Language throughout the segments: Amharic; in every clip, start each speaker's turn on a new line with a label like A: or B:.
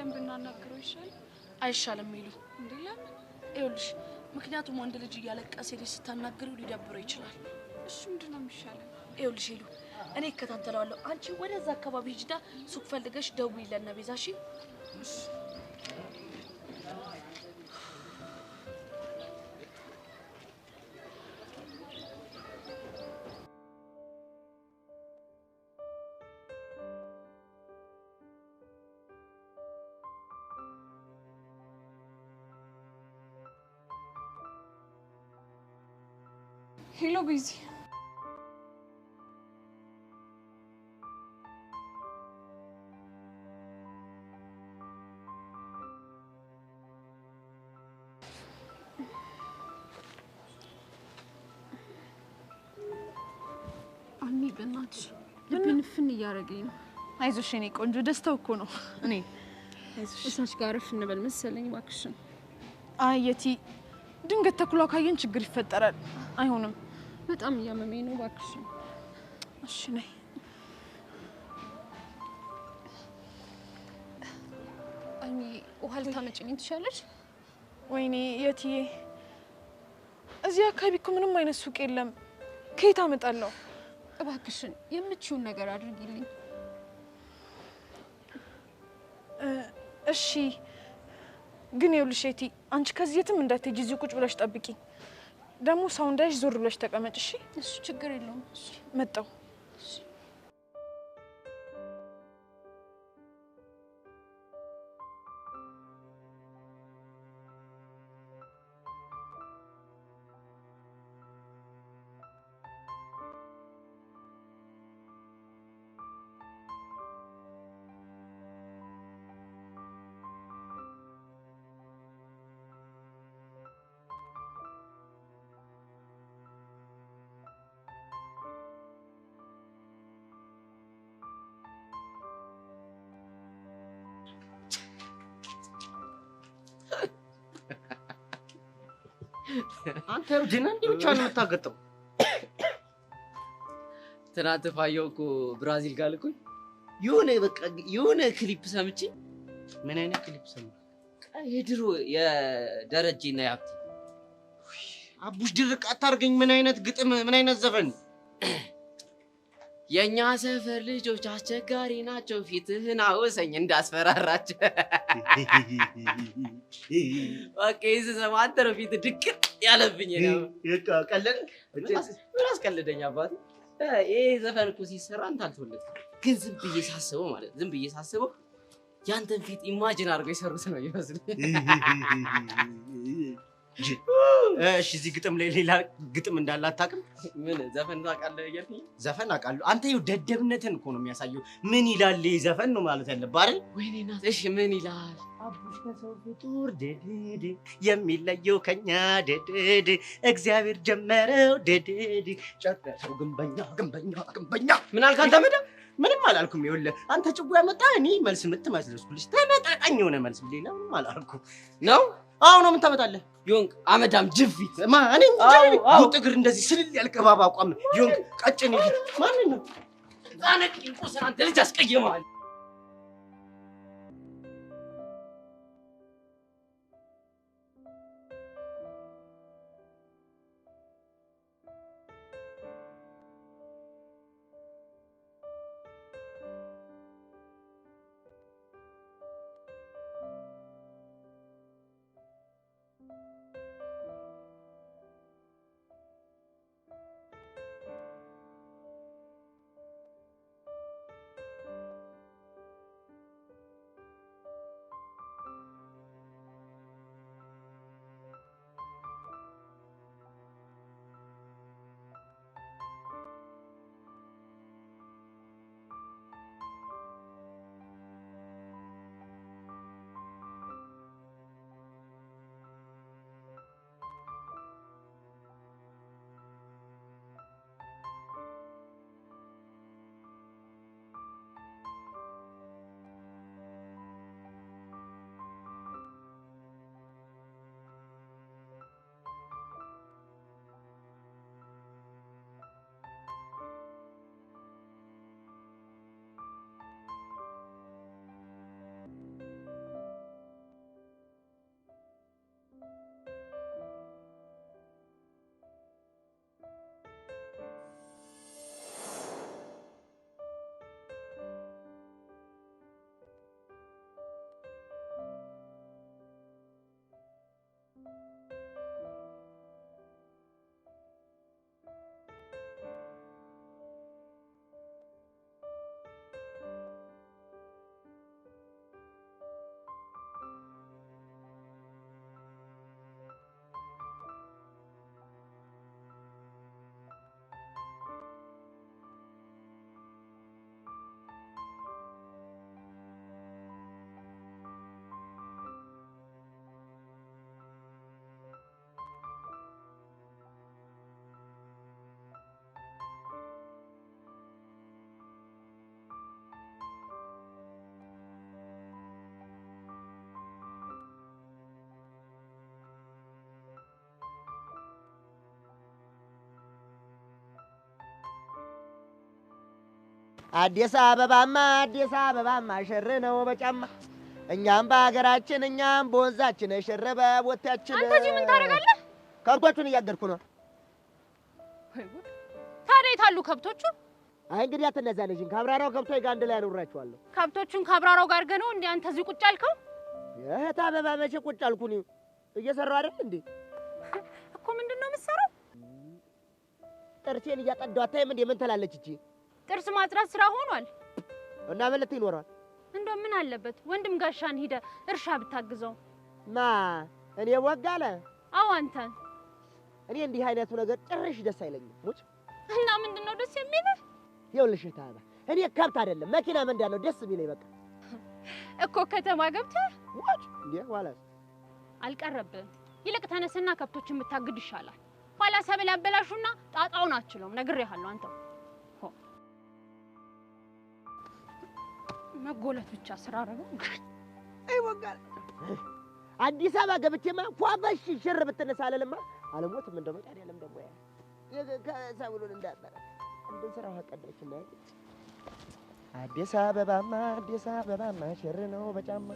A: ሄደን ብናናግረው ይሻላል
B: አይሻልም ሚሉ
A: እንዴ ለምን
B: ይኸውልሽ ምክንያቱም ወንድ ልጅ እያለቀሰ ሊስታናግረው ሊደብረው ይችላል
A: እሺ ምንድነው የሚሻለው
B: ይኸውልሽ ሄሉ እኔ እከታተለዋለሁ አንቺ ወደዛ አካባቢ ሂጂና ሱቅ ፈልገሽ ደውዪ ለቤዛ እሺ
A: ሄሎ ቤዚ
C: አኒ በእናትሽ ልቤን ፍን እያረገኝ ነው
A: አይዞሽ እኔ ቆንጆ ደስታው እኮ ነው እኔ
C: አይዞሽ እሳች ጋር ፍንበል መሰለኝ ባክሽን
A: አየቲ ድንገት ተኩላ ካየን ችግር ይፈጠራል አይሆንም
C: በጣም ያመመኝ ነው ባክሽን
A: እሺ ነይ
C: አኒ ውሃ ልታመጪልኝ ትችያለሽ
A: ወይኔ የትዬ እዚህ አካባቢ እኮ ምንም አይነት ሱቅ የለም ከየት አመጣለሁ
C: እባክሽን የምትችውን ነገር አድርጊልኝ
A: እሺ ግን ይኸውልሽ እቴ አንቺ ከዚህ የትም እንዳትሄጂ እዚህ ቁጭ ብለሽ ጠብቂ ደግሞ ሰው እንዳይሽ ዞር ብለሽ ተቀመጭ እሺ
C: እሺ ችግር የለውም እሺ
A: መጣሁ
D: አንተ ጀና እንዴ ብቻ ነው የምታገጠው ትናንት ፋየውኩ ብራዚል ጋር ልኩኝ የሆነ ክሊፕ ሰምቼ ምን አይነት ክሊፕ ሰምቼ የድሮ የደረጀና ያብቲ አቡሽ ድርቅ አታርገኝ ምን አይነት ግጥም ምን አይነት ዘፈን የኛ ሰፈር ልጆች አስቸጋሪ ናቸው ፊትህን አውሰኝ እንዳስፈራራቸው ኦኬ ይዘማ አንተ ነው ፊት ድቅጥ ያለብኝ ነው ቀለል ምን አስቀልደኛ አባቴ ይሄ ዘፈን እኮ ሲሰራ አንተ አልተወለድክም ግን ዝም ብዬ ሳስበው ያንተን ፊት ኢማጂን አድርገው ይሰሩት ነው ይመስል እሺ እዚህ ግጥም ላይ ሌላ ግጥም እንዳለ አታውቅም ምን ዘፈን ታውቃለህ እያልኩኝ ዘፈን አውቃለሁ አንተ ይኸው ደደብነትን እኮ ነው የሚያሳየው ምን ይላል ዘፈን ነው ማለት ያለብህ አይደል ወይኔ እናት እሺ ምን ይላል አቡሽ ከሰው ፍጡር ደደድ የሚለየው ከኛ ደደድ እግዚአብሔር ጀመረው ደደድ ጨረሰው ግንበኛ ምን አልክ አንተ መዳ ምንም አላልኩም ይኸውልህ አንተ ጭጉ ያመጣ እኔ መልስ የምትመስልስኩልሽ ተመጣጣኝ የሆነ መልስ ሌላ ምንም አላልኩም ነው አው ነው ምን ታመጣለህ ዮንክ አመዳም ጅፊት ማን እንጂ ጉጥግር እንደዚህ ስልል ያልከባባ አቋም ዮንክ ቀጭኔ ማን ነው ዛነቅ እንቁስ አንተ ልጅ አስቀየማል
E: አዲስ አበባማ ሽር ነው በጫማ እኛም በሀገራችን እኛም በወንዛችን ሽር በቦታችን።
C: አንተ እዚህ ምን ታደርጋለህ?
E: ከብቶቹን እያገድኩ ነው።
C: ታዲያ የት አሉ ከብቶቹ?
E: አይ እንግዲህ አትነዛለሽኝ። ካብራራው ከብቶች ጋር አንድ ላይ አኖራቸዋለሁ።
C: ከብቶቹን ካብራራው ጋር ገነው እንዴ አንተ እዚህ ቁጭ አልከው?
E: እህት አበባ መቼ ቁጭ አልኩኝ? እየሰራሁ አይደል እንዴ?
C: እኮ ምንድነው የምትሰራው?
E: ጥርሴን እያጠዳሁ አታይም እንዴ? ምን ትላለች እቺ?
C: ጥርስ ማጽዳት ስራ ሆኗል
E: እና ምን ልትይ ይኖራል?
C: እንደው ምን አለበት ወንድም ጋሻን ሂደ እርሻ ብታግዘው?
E: ማ እኔ ወጋለ?
C: አዎ አንተን።
E: እኔ እንዲህ አይነቱ ነገር ጭራሽ ደስ አይለኝም። ሙጭ
C: እና ምንድነው ደስ የሚልህ?
E: ይኸውልሽ ታባ እኔ ከብት አይደለም መኪና መንዳት ነው ደስ የሚለኝ። በቃ
C: እኮ ከተማ ገብተህ
E: ሙጭ እንዴ ዋላስ
C: አልቀረብህም። ይልቅ ተነስና ከብቶችን ብታግድ ይሻላል። ኋላ ሰብል ያበላሹና ጣጣውን አችለውም ነግሬሃለሁ። አንተ መጎለት ብቻ ስራ አረገው።
E: አይ ወጋለ አዲስ አበባ ገብቼማ ፏበሽ ሽር ብትነሳለልማ አለሞትም እንደመጣ አይደለም ደግሞ ያ ከሰብሉን እንዳበረ እንደ ስራው አቀደችና አዲስ አበባማ ሽር ነው በጫማ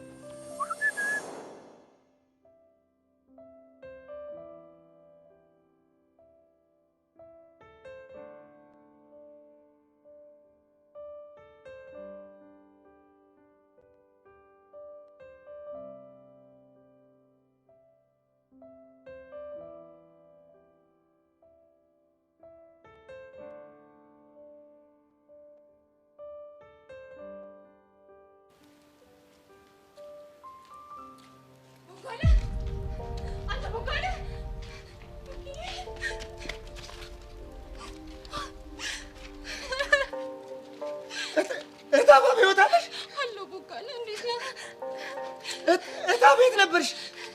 D: ቤት ነበርሽ?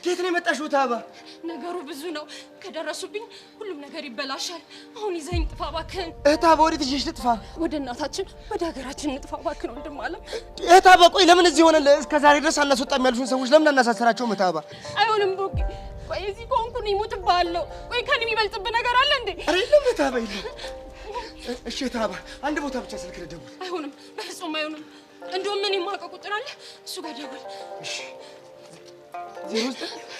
D: ከየት ነው የመጣሽው ታባ?
B: ነገሩ ብዙ ነው። ከደረሱብኝ ሁሉም ነገር ይበላሻል። አሁን ይዘኝ ጥፋ እባክህን።
D: ታባ ወዴት ይዤሽ ልጥፋ?
B: ወደ እናታችን ወደ ሀገራችን እንጥፋ እባክህን ወንድም አለም።
D: ታባ ቆይ ለምን እዚህ ሆነ? እስከ ዛሬ ድረስ አናስወጣም ያሉሽን ሰዎች ለምን አናሳሰራቸውም? ታባ
B: አይሆንም ቦቂ። ቆይ እዚህ ከሆንኩ ነው ይሞትብሃለሁ። ቆይ ከኔ የሚበልጥብህ ነገር አለ እንዴ?
D: ኧረ የለም ታባ የለም። እሺ ታባ አንድ ቦታ ብቻ ስልክ ልደውል።
B: አይሆንም፣ በፍጹም አይሆንም። እንደውም ምን የማውቀው ቁጥር አለ፣ እሱ ጋር ደውል።
D: እሺ 09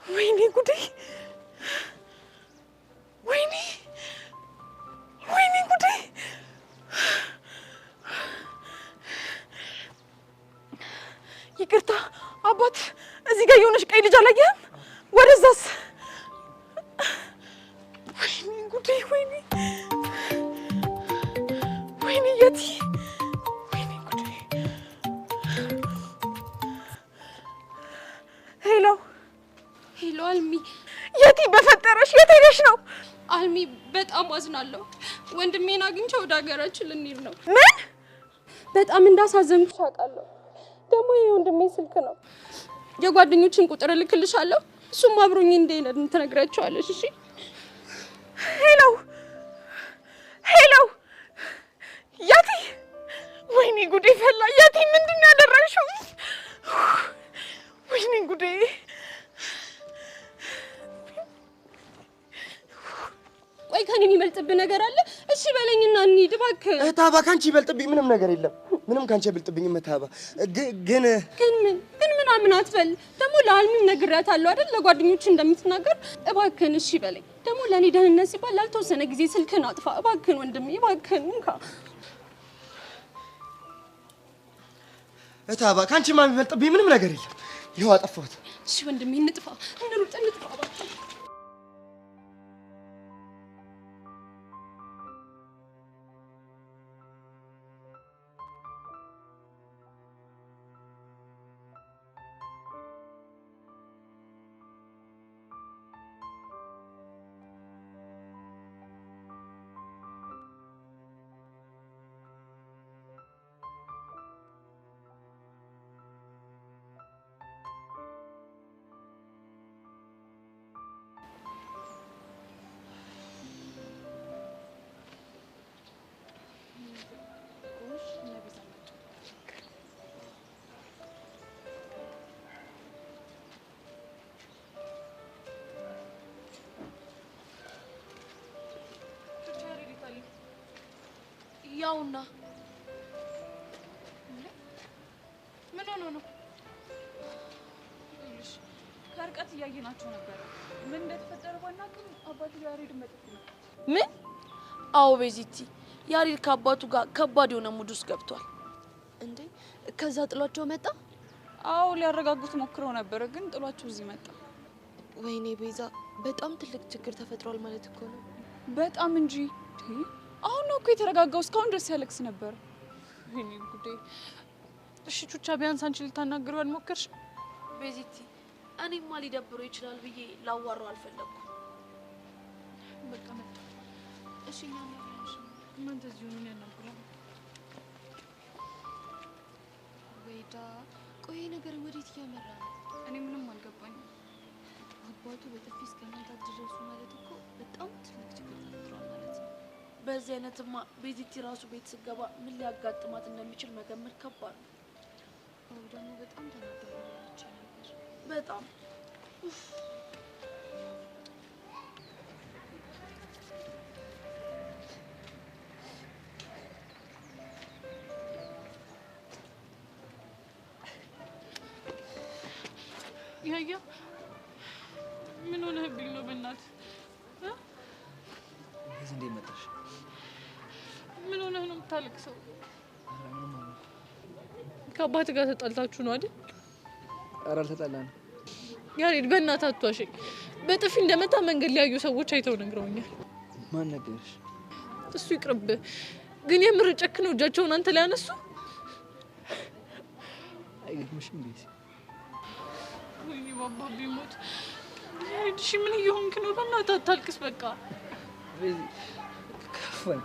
A: ወይኔ ጉዴ! ወይኔ ጉዴ! ይቅርታ አባት፣ እዚህ ጋር የሆነች ቀይ ልጅ አላየህም? ወደዛስ? ወይኔ ጉዴ! ወይኔ የቲ! ወይኔ ጉዴ!
B: ሄሎ አልሚ።
A: የቲ በፈጠረሽ የት ሄደሽ ነው?
B: አልሚ በጣም አዝናለሁ። ወንድሜን አግኝቼው ወደ ሀገራችን ልንሄድ ነው።
A: ምን?
B: በጣም እንዳሳዘንኩሽ አውቃለሁ። ደግሞ የወንድሜ ስልክ ነው። የጓደኞችን ቁጥር እልክልሻለሁ። እሱም አብሮኝ እንደሄደ ትነግራቸዋለሽ። እሺ?
A: ሄሎ የቲ! ወይኔ ጉዴ ፈላ። የቲ ምንድን ነው ያደረግሽው? ወይኔ ጉዴ!
B: ቆይ ከኔ የሚበልጥብህ ነገር አለ? እሺ በለኝና እንሂድ እባክህ።
D: ታባ ካንቺ ይበልጥብኝ ምንም ነገር የለም። ምንም ካንቺ ይበልጥብኝም ታባ። ግን
B: ምናምን አትበል። ደግሞ ለአልሚም ነግሬያታለሁ አይደል? ለጓደኞች እንደምትናገር እባክህን እሺ በለኝ። ደግሞ ለኔ ደህንነት ሲባል ላልተወሰነ ጊዜ ስልክህን አጥፋ እባክህን ወንድሜ፣ እባክህን እንካ።
D: ታባ ካንቺ የሚበልጥብኝ ምንም ነገር የለም። ይኸው አጠፋሁት።
B: እሺ ወንድሜ እንጥፋ፣ እንሩጥ፣ እንጥፋ እባክህ።
F: ነውና
A: ምን ሆኖ ነው? እሺ ከርቀት እያየናቸው ነበር። ምን እንደተፈጠረ ባናውቅም አባቱ ያሬድ መጥቶ ነው።
F: ምን? አዎ ቤዚቲ ያሬድ ከአባቱ ጋር ከባድ የሆነ ሙድ ውስጥ ገብቷል። እንዴ ከዛ ጥሏቸው መጣ?
A: አዎ ሊያረጋጉት ሞክረው ነበር፣ ግን ጥሏቸው እዚህ መጣ።
F: ወይኔ ቤዛ በጣም ትልቅ ችግር ተፈጥሯል ማለት እኮ ነው።
A: በጣም እንጂ። አሁን ነው እኮ የተረጋጋው። እስካሁን ድረስ ያለቅስ ነበር። ወይኔ ጉዴ። እሺ ቹቻ ቢያንስ አንቺ ልታናግሪው አልሞከርሽ?
F: ቤዚቲ እኔማ ሊደብረው ይችላል ብዬ ላዋራው አልፈለኩም።
A: በቃ መጣ።
F: እሺ እኛ እናያለሽ።
A: እናንተ እዚሁ ነው ያናግረው።
F: ወይዳ ቆይ ነገር ወዴት እያመራ ነው?
A: እኔ ምንም አልገባኝም።
F: አባቱ በጥፊ እስከመታት ድረሱ ማለት እኮ በጣም ትልቅ ችግር ተፈጥሯል ማለት ነው። በዚህ አይነትማ ቤዚቲ ራሱ ቤት ስገባ ምን ሊያጋጥማት እንደሚችል መገመት ከባድ ነው።
A: አዎ ደግሞ በጣም ተናደረች ነበር።
F: በጣም
A: ያያ ምን ሆነህብኝ ነው? በእናትህ
G: እዚህ እንዴት መጣሽ?
A: ምን ሆነህ ነው የምታለቅሰው? ከአባትህ ጋር ተጣልታችሁ ነው አይደል?
G: ኧረ አልተጣላንም።
A: ያሬድ በእናትህ አትዋሸኝ። በጥፊ እንደመታ መንገድ ላይ ያዩ ሰዎች አይተው ነግረውኛል።
G: ማን ነገርሽ?
A: እሱ ይቅርብህ። ግን የምር ጨክነው እጃቸውን አንተ ላይ አነሱ?
G: አይገርምሽም ቤዚ?
A: ወይኔ ባባ ቢሞት። ያሬድ እሺ ምን እየሆንክ ነው? በእናትህ አታልቅስ በቃ።
G: ቤዚ ከፋኝ።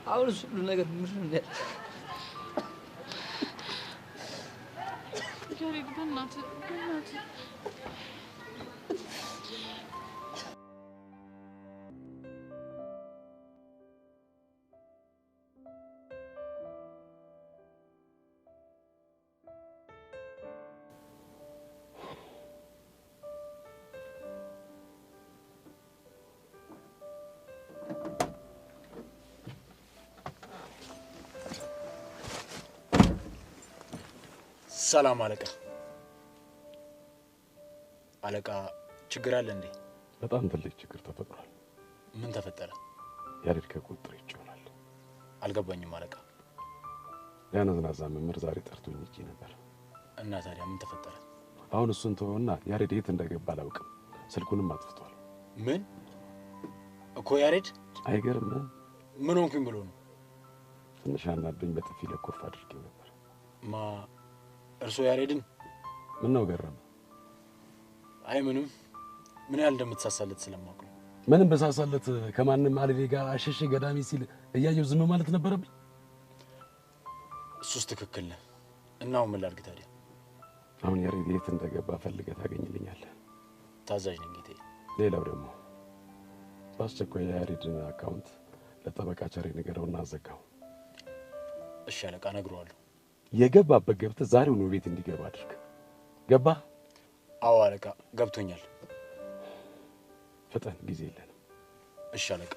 G: አሁን እሱ ሁሉ ነገር ምንድን ነው?
A: ያሬድ በእናትህ በእናትህ
H: ሰላም አለቃ። አለቃ ችግር አለ እንዴ?
I: በጣም ትልቅ ችግር ተፈጥሯል።
H: ምን ተፈጠረ?
I: ያሬድ ከቁጥጥር ውጭ ሆኗል።
H: አልገባኝም አለቃ።
I: ያነዝናዛ መምህር ዛሬ ጠርቶኝ እጄ ነበር።
H: እና ታዲያ ምን ተፈጠረ?
I: አሁን እሱን ተወውና ያሬድ የት እንደገባ አላውቅም። ስልኩንም አጥፍቷል።
H: ምን እኮ ያሬድ?
I: አይገርምም?
H: ምን ሆንኩኝ ብሎ ነው?
I: ትንሽ አናዶኝ በጥፊ ለኮፍ አድርጌው ነበር።
H: ማ እርሶ ያሬድን?
I: ምን ነው ገረመ?
H: አይ ምንም። ምን ያህል እንደምትሳሳለት ስለማውቅ ነው።
I: ምንም በሳሳለት ከማንም አልሌ ጋር አሸሼ ገዳሚ ሲል እያየው ዝም ማለት ነበረብኝ?
H: እሱስ ትክክል ነህ። እናው ምን ላድርግ ታዲያ?
I: አሁን ያሬድ የት እንደገባ ፈልገህ ታገኝልኛለህ?
H: ታዛዥ ነኝ ጌታዬ።
I: ሌላው ደግሞ በአስቸኳይ የያሬድን አካውንት ለጠበቃ ቸሬ ንገረውና አዘጋው።
H: እሺ አለቃ እነግረዋለሁ።
I: የገባበት ገብተህ ዛሬው ነው ቤት እንዲገባ አድርግ። ገባ?
H: አዎ አለቃ ገብቶኛል።
I: ፍጠን፣ ጊዜ የለንም።
H: እሺ አለቃ።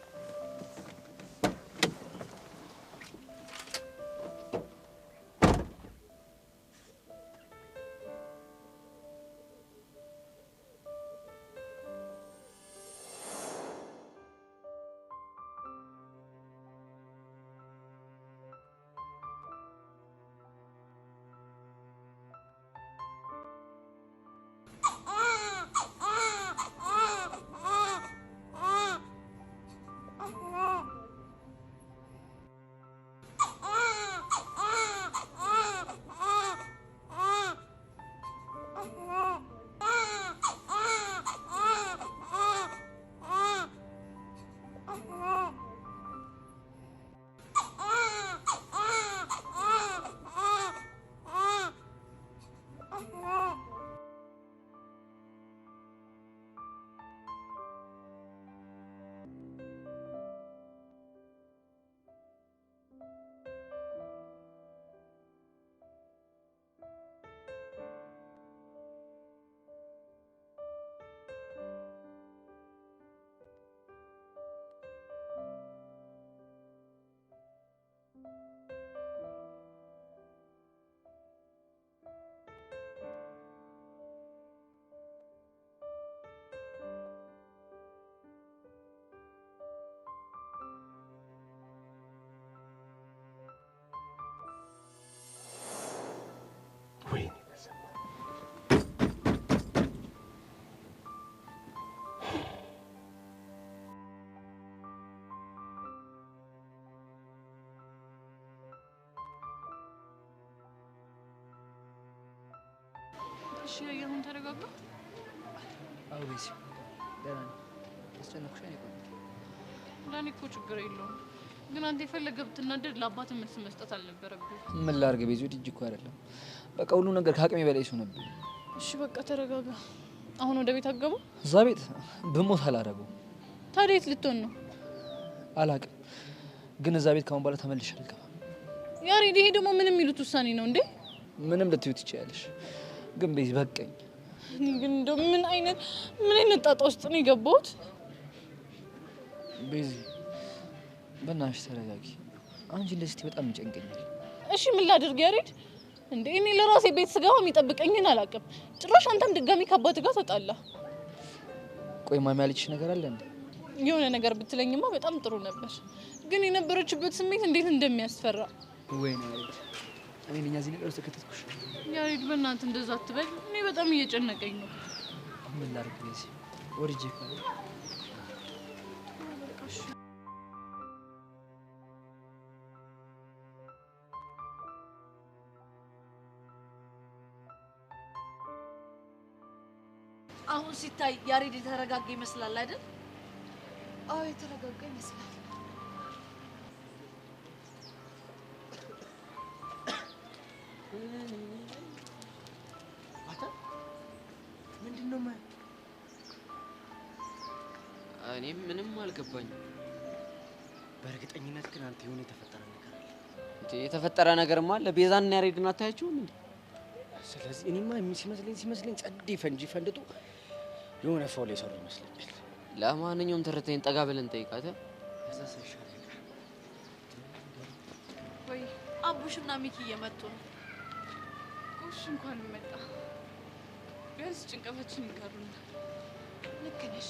F: እሺ ያየሁን ተረጋጋ።
G: አውሪስ ደህና ነኝ። አስጨነቅሽ አይደል?
F: ለኔ እኮ ችግር የለውም፣ ግን አንተ የፈለገ ብትናደድ ለአባት መልስ መስጠት አልነበረብህ።
G: ምን ላድርግ ቤዛ፣ ልጅ እኮ አይደለም። በቃ ሁሉ ነገር ከአቅሜ በላይ ሆነብኝ።
F: እሺ በቃ ተረጋጋ። አሁን ወደ ቤት አገቡ?
G: እዛ ቤት ብሞት አላደርገውም።
F: ታዲያ የት ልትሆን ነው?
G: አላውቅም፣ ግን እዛ ቤት ካሁን በኋላ ተመልሼ አልገባም።
F: ያሬድ፣ ይሄ ደግሞ ምን የሚሉት ውሳኔ ነው እንዴ?
G: ምንም ልትዩ ትችያለሽ፣ ግን ቤዛ በቃኝ።
F: ግን እንደው ምን አይነት ጣጣ ውስጥ ነው የገባሁት?
G: ቤዛ በእናትሽ ተረጋጊ። አንቺ እንደዚህ በጣም ይጨንቀኛል።
F: እሺ ምን ላድርግ ያሬድ? እንዴ እኔ ለራሴ ቤት ስገባ የሚጠብቀኝን አላውቅም። ጭራሽ አንተም ድጋሚ ከአባት ጋር ተጣላ።
G: ቆይ ማሚ ያለችሽ ነገር አለ እንዴ?
F: የሆነ ነገር ብትለኝማ በጣም ጥሩ ነበር፣ ግን የነበረችበት ስሜት እንዴት እንደሚያስፈራ።
G: ወይኔ ያሬድ፣ እኔ ነኝ እዚህ ነገር ውስጥ ከተትኩሽ።
F: ያሬድ በእናትህ እንደዛ አትበል፣ እኔ በጣም እየጨነቀኝ ነው።
G: ምን ላድርግ ቤዛ፣ ወርጄ ካለ
F: አሁን ሲታይ ያሬድ የተረጋጋ ይመስላል አይደል?
B: አዎ የተረጋጋ ይመስላል።
D: ምንድነው ማለት?
J: እኔም ምንም አልገባኝም።
D: በእርግጠኝነት ግን አንተ የሆነ የተፈጠረ ነገር አለ።
J: የተፈጠረ ነገርማ አለ። ቤዛና ያሬድን አታያቸውም እንዴ?
D: ስለዚህ እኔማ ሲመስለኝ ጸዴ ፈንጂ ፈንድቶ የሆነ ፎሎ የሰሩ ይመስለኛል።
J: ለማንኛውም ተረተኝ ጠጋ ብለን ጠይቃተ።
D: እዛ ሰሻለ
F: ወይ
B: አቡሽና ሚኪ እየመጡ ነው።
F: ጎሽ እንኳን መጣ። ቢያንስ ጭንቀታችን ይቀሩና። ልክ ነሽ።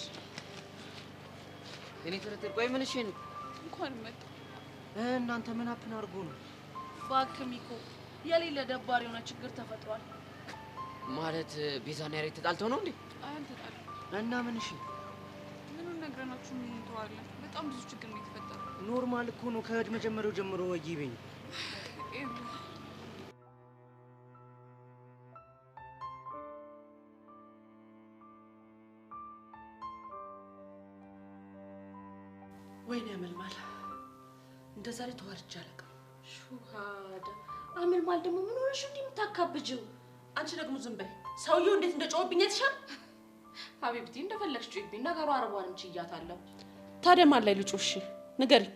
J: እኔ ተረተኝ ቆይ ምን እሺ ነው?
F: እንኳን መጣ።
D: እናንተ ምን አፕን አድርጎ ነው?
B: እባክህ ሚኮ የሌለ ደባሪ የሆነ ችግር ተፈጥሯል።
J: ማለት ቤዛና ያሬድ ተጣልተው ነው እንዴ?
F: አልተጣሉ።
D: እና ምን እሺ?
F: ምኑን ነግረናችሁ ምን እንተዋለን? በጣም ብዙ ችግር ነው የተፈጠረው።
D: ኖርማል እኮ ነው። ከመጀመሪያው ጀምሮ ይበኝ።
B: ወይኔ አመልማል፣ እንደዛ ላይ ተዋርጃ አለቀም። ሹሃዳ አመልማል ደግሞ ምን ሆነሽ እንዴ የምታካብጂው? አንቺ ደግሞ ዝም በይ። ሰውየው እንዴት እንደጮህብኝ አይተሻል? ሀቢብቲ እንደፈለግሽ ጮህብኝ፣ ነገሩ አረቧንም ችያታለሁ። ታዲያ ማን ላይ ልጮሽ? ንገሪኝ።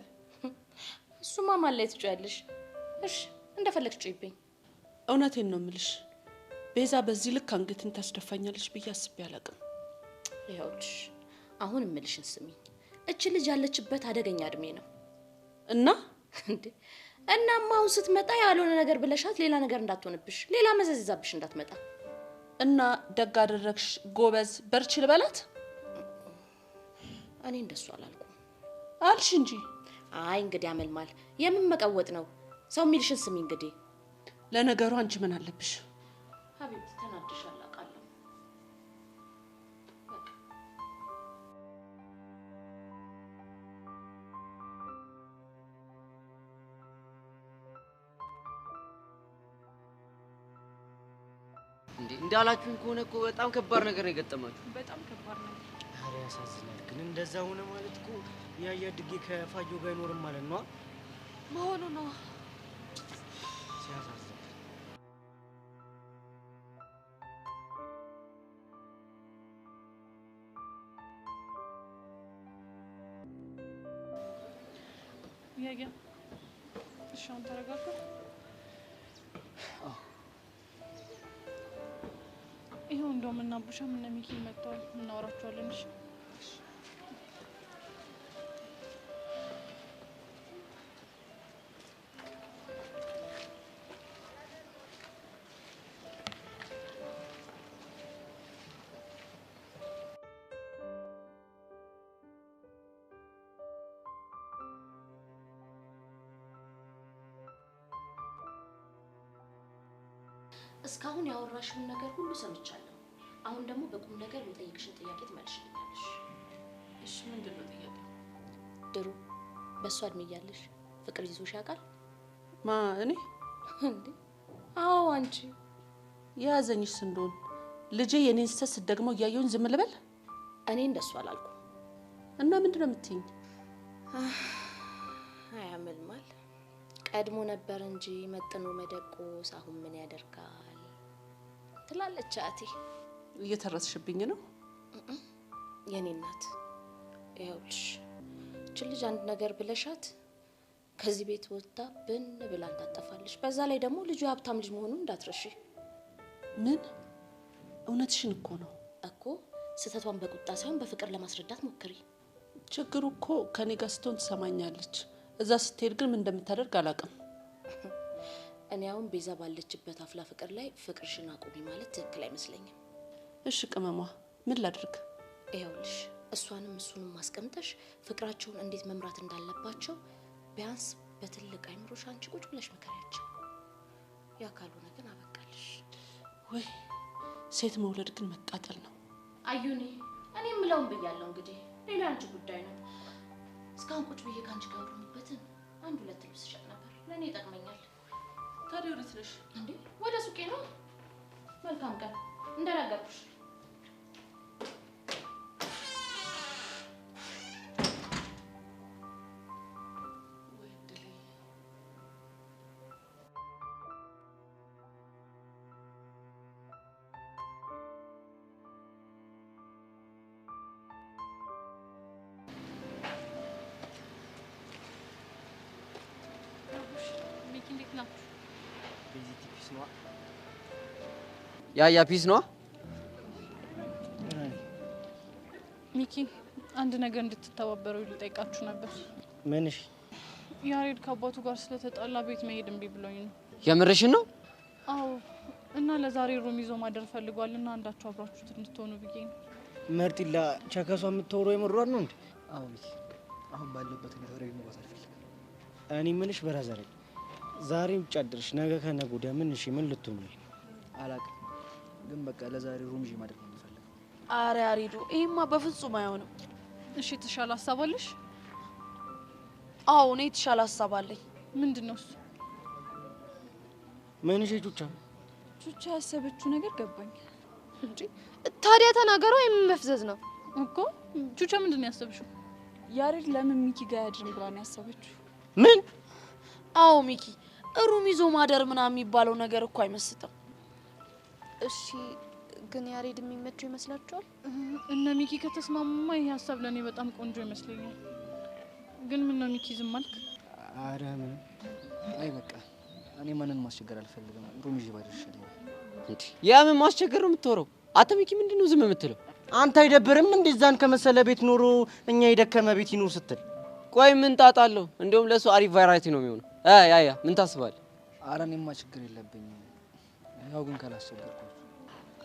B: እሱማ ማን ላይ ትጮያለሽ? እሺ እንደፈለግሽ ጮህብኝ። እውነቴን ነው የምልሽ፣ ቤዛ በዚህ ልክ አንገትን ታስደፋኛለች ብዬ አስቤ አላውቅም። ይኸውልሽ አሁን የምልሽን ስሚኝ። እቺ ልጅ ያለችበት አደገኛ እድሜ ነው እና እንዴ እናማ አሁን ስትመጣ ያልሆነ ነገር ብለሻት ሌላ ነገር እንዳትሆንብሽ፣ ሌላ መዘዝ ይዛብሽ እንዳትመጣ። እና ደግ አደረግሽ፣ ጎበዝ፣ በርቺ ልበላት? እኔ እንደሱ አላልኩም አልሽ እንጂ። አይ እንግዲህ አመልማል የምን መቀወጥ ነው? ሰው የሚልሽን ስሚ እንግዲህ። ለነገሩ አንቺ ምን አለብሽ? ሀቢብቲ ተናድሻል አውቃለሁ።
J: እንዴ እንዳላችሁኝ ከሆነ እኮ በጣም ከባድ ነገር ነው የገጠማችሁ።
F: በጣም ከባድ ነው።
D: ኧረ ያሳዝናል። ግን እንደዛ ሆነ ማለት እኮ ያያ ድጌ ከፋጆ ጋር አይኖርም ማለት ነው
F: መሆኑ ነው።
D: ሲያሳዝን።
F: ያያ እሺ አሁን ተረጋጋ። ይሄው እንደውም እና አቡሻም እነ ሚኪ መጥተዋል፣ እናወራቸዋለን። እሺ
B: እስካሁን ያወራሽውን ነገር ሁሉ ሰምቻለሁ። አሁን ደግሞ በቁም ነገር የምጠይቅሽን ጥያቄ ትመልሽልኛለሽ። እሺ ምንድን ነው ጥያቄው? ድሩ በእሷ እድሜ እያለሽ ፍቅር ይዞሽ ያውቃል?
K: ማ እኔ?
B: እንዴ አዎ አንቺ።
K: የያዘኝስ እንደሆን
B: ልጄ የኔን ስህተት ስትደግመው እያየሁኝ ዝም ልበል?
F: እኔ እንደሱ አላልኩም።
B: እና ምንድነው የምትይኝ?
F: አያመልማል ቀድሞ ነበር እንጂ መጥኖ መደቆስ አሁን ምን ያደርጋል ትላለች አያቴ።
B: እየተረስሽብኝ ነው
F: የኔ እናት። ይኸውልሽ እቺ ልጅ አንድ ነገር ብለሻት ከዚህ ቤት ወጣ ብን ብላ ታጠፋለሽ። በዛ ላይ ደግሞ ልጁ ሀብታም ልጅ መሆኑን እንዳትረሺ።
B: ምን? እውነትሽን እኮ ነው
F: እኮ። ስህተቷን በቁጣ ሳይሆን በፍቅር ለማስረዳት ሞክሪ።
B: ችግሩ እኮ ከኔ ጋር ስትሆን ትሰማኛለች፣ እዛ ስትሄድ ግን ምን እንደምታደርግ አላውቅም።
F: እኔ አሁን ቤዛ ባለችበት አፍላ ፍቅር ላይ ፍቅርሽን አቁሚ ማለት ትክክል አይመስለኝም።
B: እሺ ቅመሟ ምን ላድርግ?
F: ይኸውልሽ እሷንም እሱንም ማስቀምጠሽ ፍቅራቸውን እንዴት መምራት እንዳለባቸው ቢያንስ በትልቅ አይምሮሽ አንቺ ቁጭ ብለሽ መከሪያቸው። ያ ካልሆነ ግን አበቃልሽ።
B: ወይ ሴት መውለድ ግን መቃጠል ነው።
F: አዩኔ እኔ የምለውን ብያለሁ። እንግዲህ ሌላ አንቺ ጉዳይ ነው። እስካሁን ቁጭ ብዬ ካንቺ ጋር ያሉበትን አንድ ሁለት ልብስ ሸጥ ነበር፣ ለእኔ ይጠቅመኛል።
B: ታዲያ ወዴት ነሽ?
F: እንዴ ወደ ሱቄ ነው። መልካም ቀን እንደነገርኩሽ።
J: ያ ፒስ ነው
A: ሚኪ አንድ ነገር እንድትተባበረው ልጠይቃችሁ ነበር።
D: ምን? እሺ።
A: ያሬድ ከአባቱ ጋር ስለተጣላ ቤት መሄድ እምቢ ብሎኝ ነው።
J: የምርሽን ነው?
A: አዎ። እና ለዛሬ ሩም ይዞ ማደር ፈልጓልና አንዳችሁ አብራችሁት እንድትሆኑ ብዬ ነው።
D: መርጢላ ቸከሷ የምትወረው የምሯን ነው እንዴ?
G: አዎ ሚኪ፣ አሁን ባለበት ሁኔታ ወሬ መባስ አልፈልግም።
D: እኔ ምንሽ በራዘሬ ዛሬ ውጭ አድርሽ ነገ ከነገ ወዲያ ምን? እሺ ምን ልትሆኑ ነው?
G: አላውቅም፣ ግን በቃ ለዛሬ ሩም ይዤ ማደር ነው የምፈልገው።
F: አረ ያሬዱ ይሄማ በፍጹም አይሆንም።
A: እሺ የተሻለ ሀሳብ አለሽ?
F: አዎ እኔ የተሻለ ሀሳብ አለኝ።
A: ምንድነው እሱ?
D: ምን? እሺ ቹቻ
A: ያሰበችው ነገር ገባኝ
F: እንጂ ታዲያ ተናገረው። የምመፍዘዝ ነው
A: እኮ። ቹቻ ምንድነው ያሰበችው?
K: ያሬድ ለምን ሚኪ ጋር ያድርም ብላ ነው ያሰበችው።
D: ምን?
F: አዎ ሚኪ ሩም ይዞ ማደር ምናምን የሚባለው ነገር እኮ አይመስጥም።
K: እሺ ግን ያሬድ የሚመቸው ይመስላችኋል?
A: እነ ሚኪ ከተስማሙማ ይሄ ሀሳብ ለኔ በጣም ቆንጆ ይመስለኛል። ግን ምን ነው ሚኪ ዝም አልክ?
G: አረ ምን? አይ በቃ እኔ ማንንም ማስቸገር አልፈልግም። ሩም ይዤ ባደር ይሻለኛል።
J: እንዴ ያ ምን ማስቸገር ነው የምትወረው? አንተ ሚኪ ምንድነው ዝም የምትለው?
D: አንተ አይደብርም እንደዛን ከመሰለ ቤት ኖሮ እኛ የደከመ ቤት ይኖር ስትል?
J: ቆይ ምን ጣጣ አለው? እንደውም ለሱ አሪፍ ቫራይቲ ነው የሚሆነው። ያ ምን ታስባለህ?
G: አረ እኔማ ችግር የለብኝም። ያው ግን ካላስቸገርኩ።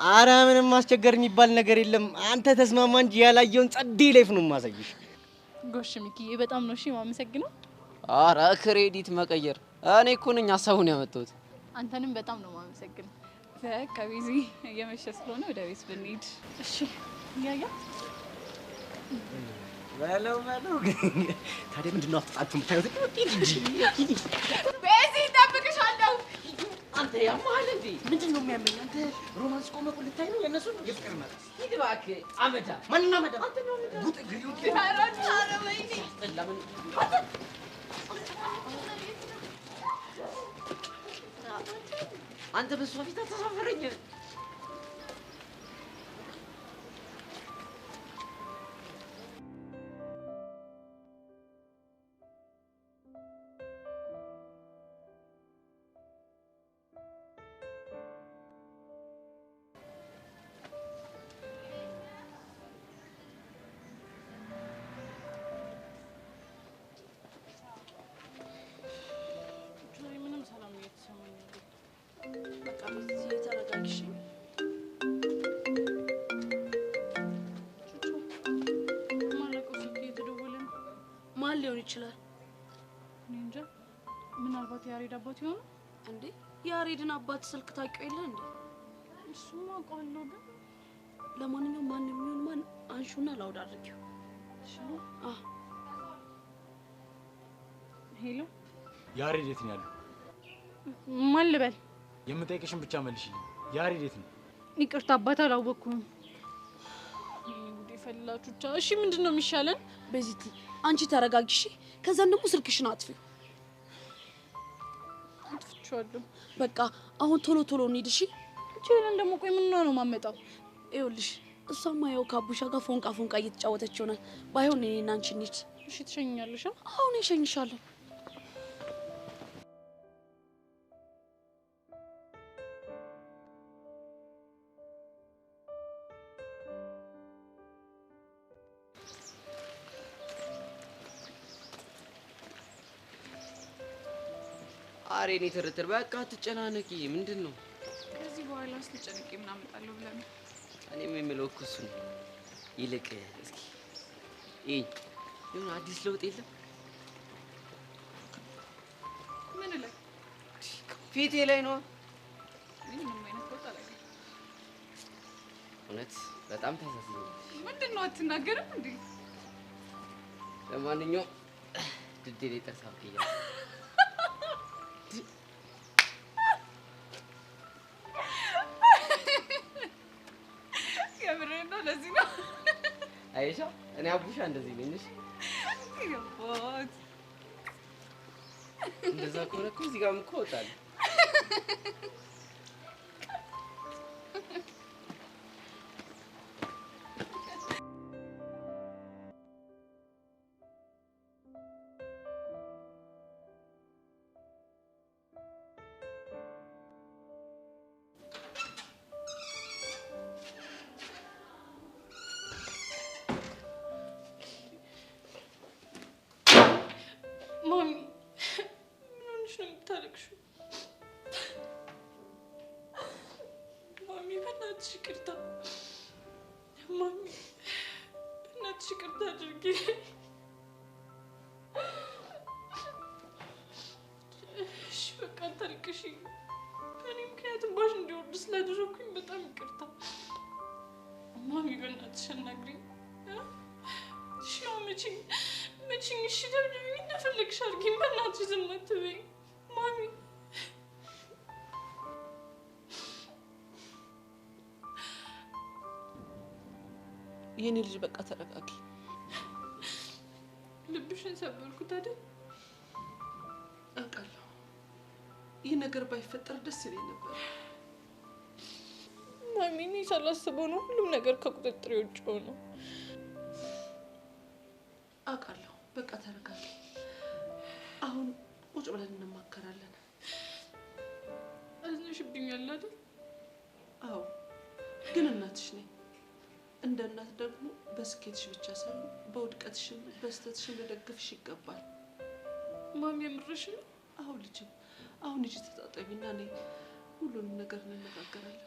D: አረ ምንም ማስቸገር የሚባል ነገር የለም። አንተ ተስማማ እንጂ ያላየውን ጸዴ ላይፍ ነው ማሳይሽ።
A: ጎሽ ሚኪ በጣም ነው እሺ የማመሰግነው።
J: አረ ክሬዲት መቀየር እኔ እኮ ነኝ ሀሳቡን ያመጣሁት።
A: አንተንም በጣም ነው የማመሰግነው። በቃ ቢዚ እየመሸ ስለሆነ ወደ ቤት ብንሄድ። እሺ ያያ
D: በለው ታዲያ ምንድነው አፍጣችሁ የምታዩት?
A: ቤዚ እጠብቅሻለሁ።
B: አንተ ያማል እንዴ? ምንድነው የሚያመኝ? አንተ ሮማንስ ቆመ እኮ ልታይ ነው የነሱ የፍቅር ማለት። ሂድ እባክህ አመዳ። ማንና አመዳ? አንተ ነው አመዳ። ጉጥ ግሪው
A: ታረታረ ወይኔ
B: ለምን አንተ በሷ ፊት አተሳፈረኝ።
A: ምንም ሰላም እየተሰማኝ ነው።
F: በቃ በዚህ ተረጋግሽ። ማን ሊሆን ይችላል?
A: እኔ እንጃ። ምናልባት ያሬድ አባት ይሆን
F: እንዴ? ያሬድን አባት ስልክ ታውቂው የለ እንዴ?
A: እሱማ አውቀዋለሁ ግን
F: ለማንኛውም ማን የሚሆን ማን አንሹና ላውድ አድርጊው።
A: ሄሎ
H: ያሬድ የት ነው ያለው?
A: ማን ልበል?
H: የምጠይቅሽን ብቻ መልሽልኝ። ያሬድ የት ነው?
C: ይቅርታ አባት አላወኩም።
A: ይፈላችሁቻ። እሺ ምንድነው የሚሻለን?
B: ቤዚቲ አንቺ ተረጋጊ እሺ። ከዛን ደግሞ ስልክሽን አጥፊው።
A: አጥፍቻለሁ።
B: በቃ አሁን ቶሎ ቶሎ እንሂድ እሺ።
A: እቺን ደግሞ ቆይ ምን ነው ማመጣው?
B: ይኸውልሽ እሷማ ያው ከአቡሻ ጋር ፎንቃ እየተጫወተች ይሆናል። ባይሆን እኔና አንቺ እንሂድ።
A: እሺ ትሸኛለሽ?
B: አሁን እሸኝሻለሁ።
J: አሬ እኔ ትርትር በቃ አትጨናነቂ። ምንድን ነው
K: ከዚህ በኋላ ስትጨነቂ ምን አመጣለሁ ብለህ ነው?
J: እኔም የምለው እኮ እሱ ነው። ይልቅ እስኪ ይሄ የሆነ አዲስ ለውጥ የለም?
K: ምን ላይ?
J: ፊቴ ላይ ነው።
K: ምንም አይነት ለውጥ አላየሁም።
J: እውነት በጣም ታሳዝኛለሽ።
K: ምንድን ነው አትናገርም እንዴ?
J: ለማንኛውም ድዴ ላይ ጥርስ አብቅያለሁ።
K: ለዚህ ነው
J: አይሻ እኔ አቡሻ እንደዚህ ነኝ። እሺ
K: ይገባት።
J: እንደዛ ከሆነ እኮ እዚህ ጋርም እኮ እወጣለሁ።
A: ማሚ ምን ሆነሽ ነው የምታለቅሽው? ማሚ በእናትሽ ይቅርታ። ማሚ በእናትሽ ይቅርታ አድርጊ። እሺ በቃ አታልቅሽ። እኔ ምክንያቱም ባሽ እንዲወርድ ስላደረኩኝ በጣም ይቅርታ። ማሚ በእናትሽ አናግሪኝ። እሺ መችኝ። እሺ ደብድቢኝ፣ እንደፈለግሽ አድርጊኝ። በእናትሽ ዝም አትበይኝ ማሚ።
B: የኔ ልጅ በቃ ተረጋጊ።
A: ልብሽን ሰበርኩት አይደል?
B: አውቃለሁ። ይህ ነገር ባይፈጠር ደስ ይለኝ ነበር
A: ማሚ። እኔ ሳላስበው ነው ሁሉም ነገር ከቁጥጥር ውጭ ሆነው።
B: አውቃለሁ። በቃ ተረጋጊ። አሁን ቁጭ ብለን እንማከራለን።
A: አዝነሽብኛል አይደል?
B: አዎ፣ ግን እናትሽ ነኝ። እንደ እናት ደግሞ በስኬትሽ ብቻ ሳይሆን በውድቀትሽም በስተትሽም ልደግፍሽ ይገባል።
A: ማሚ የምርሽ ነው?
B: አዎ ልጅ፣ አሁን ልጅ ተጣጣቢና እኔ ሁሉንም ነገር እንነጋገራለን።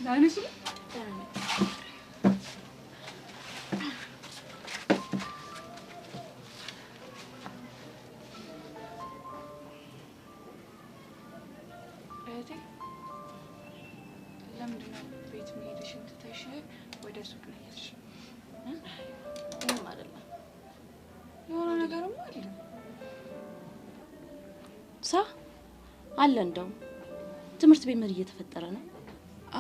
K: ዳንሱ እህቴ ለምንድን ነው ቤት መሄድሽን ትተሽ ወደ ሱቅ ነው የሄድሽ?
F: ምንም አይደለም።
K: የሆነ ነገርም አለ
F: አለ። እንደውም ትምህርት ቤት ምን እየተፈጠረ ነው?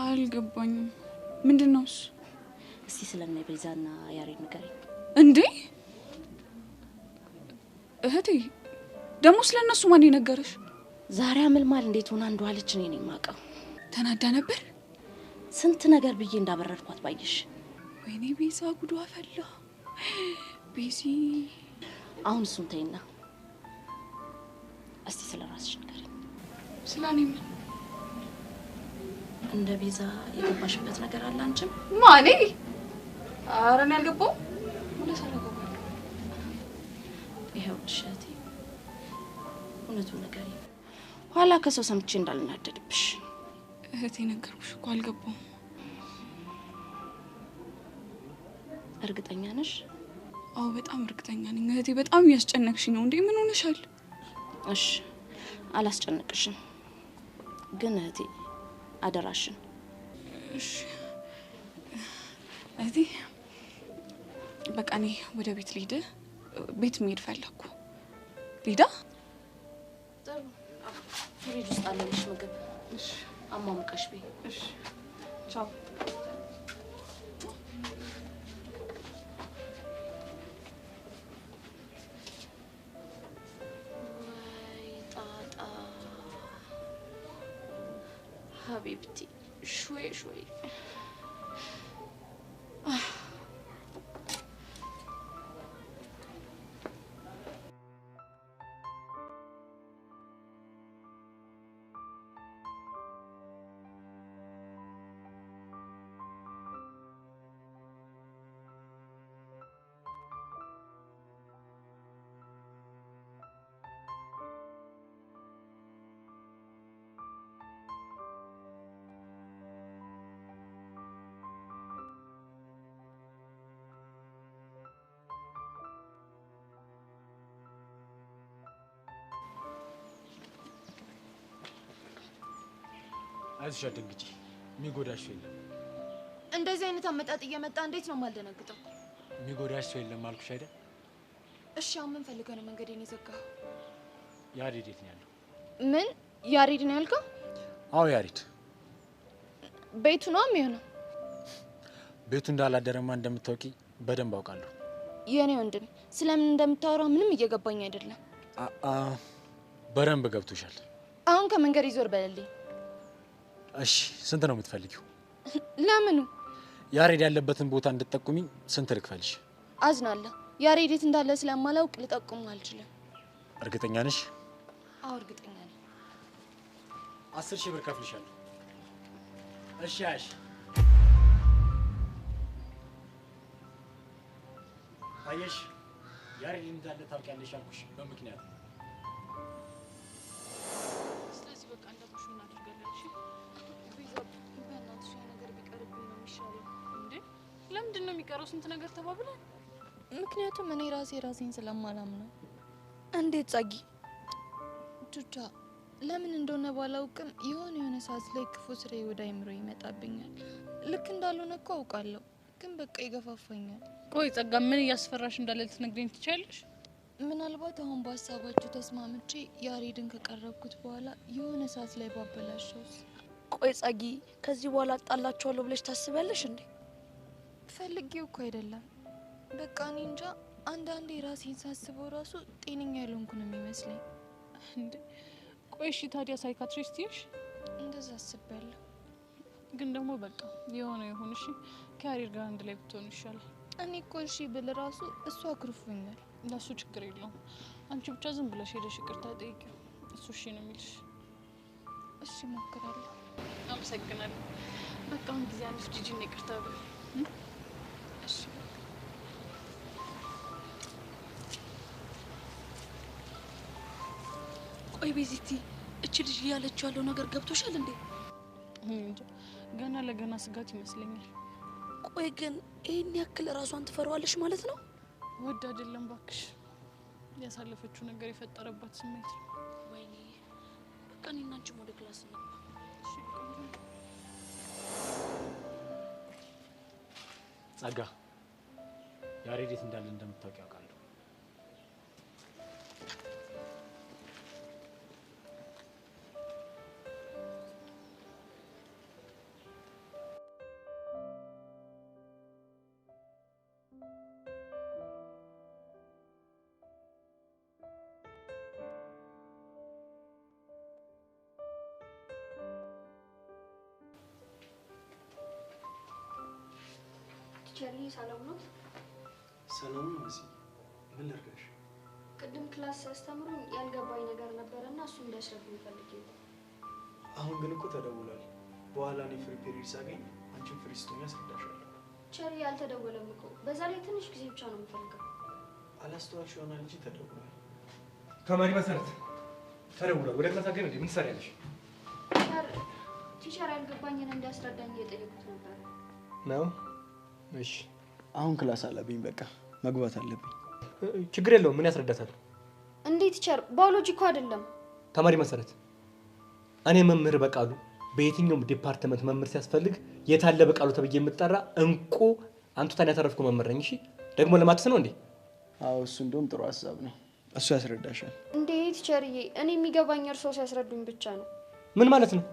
K: አልገባኝም። ምንድን ነው እሱ?
F: እስቲ ስለነ ቤዛና ያሬድ ንገሪኝ።
K: እንዴ እህቴ ደግሞ ስለነሱ ማን የነገረሽ?
F: ዛሬ አመልማል እንዴት ሆና እንደዋለች እኔ ነኝ የማውቀው።
K: ተናዳ ነበር።
F: ስንት ነገር ብዬ እንዳበረርኳት ባየሽ።
K: ወይኔ ቤዛ ጉዷ ፈላ። ቤዚ
F: አሁን እሱን ተይና እስቲ ስለራስሽ ንገሪኝ።
K: ስለኔ ምን?
F: እንደ ቤዛ የገባሽበት ነገር አለ አንቺም?
K: ማኔ ኧረ እኔ አልገባሁም። ወደ ሰረገው
F: ይኸውልሽ እህቴ እውነቱን ንገሪኝ። ኋላ ከሰው ሰምቼ እንዳልናደድብሽ።
K: እህቴ ነገርኩሽ እኮ አልገባውም።
F: እርግጠኛ ነሽ?
K: አዎ በጣም እርግጠኛ ነኝ እህቴ። በጣም እያስጨነቅሽ ነው እንዴ? ምን ሆነሻል?
F: እሺ አላስጨነቅሽም፣ ግን እህቴ አደራሽን።
K: እሺ እህቴ በቃ እኔ ወደ ቤት ልሂድ። ቤት መሄድ ፈለኩ። ሊዳ
F: ጥሩ ፍሪጅ ውስጥ አለልሽ ምግብ።
K: እሺ
F: አሟሙቀሽ ቤ።
K: እሺ ቻው።
F: حبيبتي شوي شوي.
H: አይዞሽ አትደንግጪ፣ የሚጎዳሽ ሰው የለም።
L: እንደዚህ አይነት አመጣጥ እየመጣ እንዴት ነው የማልደነግጠው?
H: የሚጎዳሽ ሰው የለም አልኩሽ አይደል?
L: እሺ አሁን ምን ፈልገህ ነው መንገዴን የዘጋኸው?
H: ያሬድ የት ነው ያለው?
L: ምን ያሬድ ነው ያልከው?
H: አዎ ያሬድ
L: ቤቱ ነው የሚሆነው።
H: ቤቱ እንዳላደረማ እንደምታውቂ በደንብ አውቃለሁ።
L: የኔ ወንድም ስለምን እንደምታወራው ምንም እየገባኝ አይደለም።
H: በደንብ ገብቶሻል።
L: አሁን ከመንገድ ይዞር በለልኝ።
H: እሺ ስንት ነው የምትፈልጊው?
L: ለምኑ?
H: ያሬድ ያለበትን ቦታ እንድትጠቁሚኝ ስንት ልክፈልሽ?
L: አዝናለሁ። ያሬድ የት እንዳለ ስለማላውቅ ልጠቁም አልችልም።
H: እርግጠኛ ነሽ?
L: አዎ እርግጠኛ ነኝ።
H: 10,000 ብር ከፍልሻለሁ። እሺ አሽ አየሽ፣ ያሬድ እንዳለ ታውቂያለሽ አልኩሽ በምክንያት ነው።
K: ስለዚህ በቃ እንደምሽ እናደርጋለን። እሺ
L: በእናትሽ ነገር ቢቀርብኝ ነው የሚሻለው።
K: እንዴ ለምንድን ነው የሚቀረው? ስንት ነገር ተባብለን።
L: ምክንያቱም እኔ ራሴን ስለማላምነው። እንዴት ጸጊ ቹቻ ለምን እንደሆነ ባላውቅም የሆነ ሰዓት ላይ ክፉ ስሬ ወደ አይምሮ ይመጣብኛል። ልክ እንዳልሆነ እኮ አውቃለሁ፣ ግን በቃ ይገፋፋኛል።
K: ቆይ ጸጋ፣ ምን እያስፈራሽ እንዳለ ልትነግሪኝ ትችያለሽ?
L: ምናልባት አሁን በሀሳባችሁ ተስማምቼ ያሬድን ከቀረብኩት በኋላ የሆነ ሰዓት ላይ ባበላሸውስ?
M: ቆይ ጸጊ፣ ከዚህ በኋላ አጣላችኋለሁ ብለሽ ታስቢያለሽ እንዴ?
L: ፈልጌው እኮ አይደለም። በቃ እኔ እንጃ፣ አንዳንዴ ራሴን ሳስበው ራሱ ጤነኛ ያልሆንኩ ነው የሚመስለኝ።
K: እንዴ ቆይ እሺ፣ ታዲያ ሳይካትሪስት ይሽ?
L: እንደዛ አስቤያለሁ።
K: ግን ደግሞ በቃ የሆነ ይሁን። እሺ ከያሬድ ጋር አንድ ላይ ብትሆኑ ይሻላል።
L: እኔ እኮ እሺ ብል ራሱ እሱ አክርፎኛል።
K: ለሱ ችግር የለውም። አንቺ ብቻ ዝም ብለሽ ሄደሽ ይቅርታ ጠይቂው። እሱ እሺ ነው የሚልሽ።
L: እሺ እሞክራለሁ።
K: አመሰግናለሁ። በቃ አሁን ጊዜ አንቺ ጂጂን ይቅርታ በይ።
L: እሺ
M: ቆይ ቤዚቲ፣ እቺ ልጅ ያለችው ያለው ነገር ገብቶሻል እንዴ?
K: እንጃ ገና ለገና ስጋት ይመስለኛል።
M: ቆይ ግን ይሄን ያክል ራሷን ትፈራዋለሽ ማለት ነው?
K: ወድ አይደለም ባክሽ፣ ያሳለፈችው ነገር የፈጠረባት ስሜት ነው።
M: ወይኔ በቃ እኔና አንቺም ወደ ክላስ ነው።
H: ጸጋ፣ ያሬድ የት እንዳለ እንደምታውቂ ያውቃለሁ።
N: ቸሪ ሰላም ነው?
O: ሰላም ነው። እዚህ ምን ላድርግሽ?
N: ቅድም ክላስ ሲያስተምሩኝ ያልገባኝ ነገር ነበርና እሱ እንዳስረዱኝ ፈልጌ ነው።
O: አሁን ግን እኮ ተደውሏል። በኋላ እኔ ፍሪ ፔሪድ ሳገኝ አንቺን ፍሪ ስትሆኚ አስረዳሻለሁ።
N: ቸሪ አልተደወለም እኮ። በዛ ላይ ትንሽ ጊዜ ብቻ ነው የምፈልገው።
O: አላስተዋልሽ ይሆናል እንጂ ተደውሏል።
P: ተማሪ መሰረት ተደውሏል። ወደ ክላስ አገኝ እንዴ? ምን ትሰሪያለሽ?
N: ቲቸር ያልገባኝን እንዲያስረዳኝ እየጠየቁት ነበር
O: ነው። እሺ አሁን ክላስ አለብኝ፣ በቃ መግባት አለብኝ።
P: ችግር የለውም። ምን ያስረዳታል
N: እንዴ? ቲቸር ባዮሎጂ እኮ አይደለም።
P: ተማሪ መሰረት፣ እኔ መምህር በቃሉ በየትኛውም ዲፓርትመንት መምህር ሲያስፈልግ የታለ በቃሉ ተብዬ የምጠራ እንቁ አንቱታን ያተረፍኩ መምህር ነኝ። እሺ ደግሞ ለማትስ ነው እንዴ?
O: አዎ እሱ እንደውም ጥሩ ሀሳብ ነው። እሱ ያስረዳሻል።
N: እንዴ ቲቸርዬ፣ እኔ የሚገባኝ እርሶ ሲያስረዱኝ ብቻ ነው።
P: ምን ማለት ነው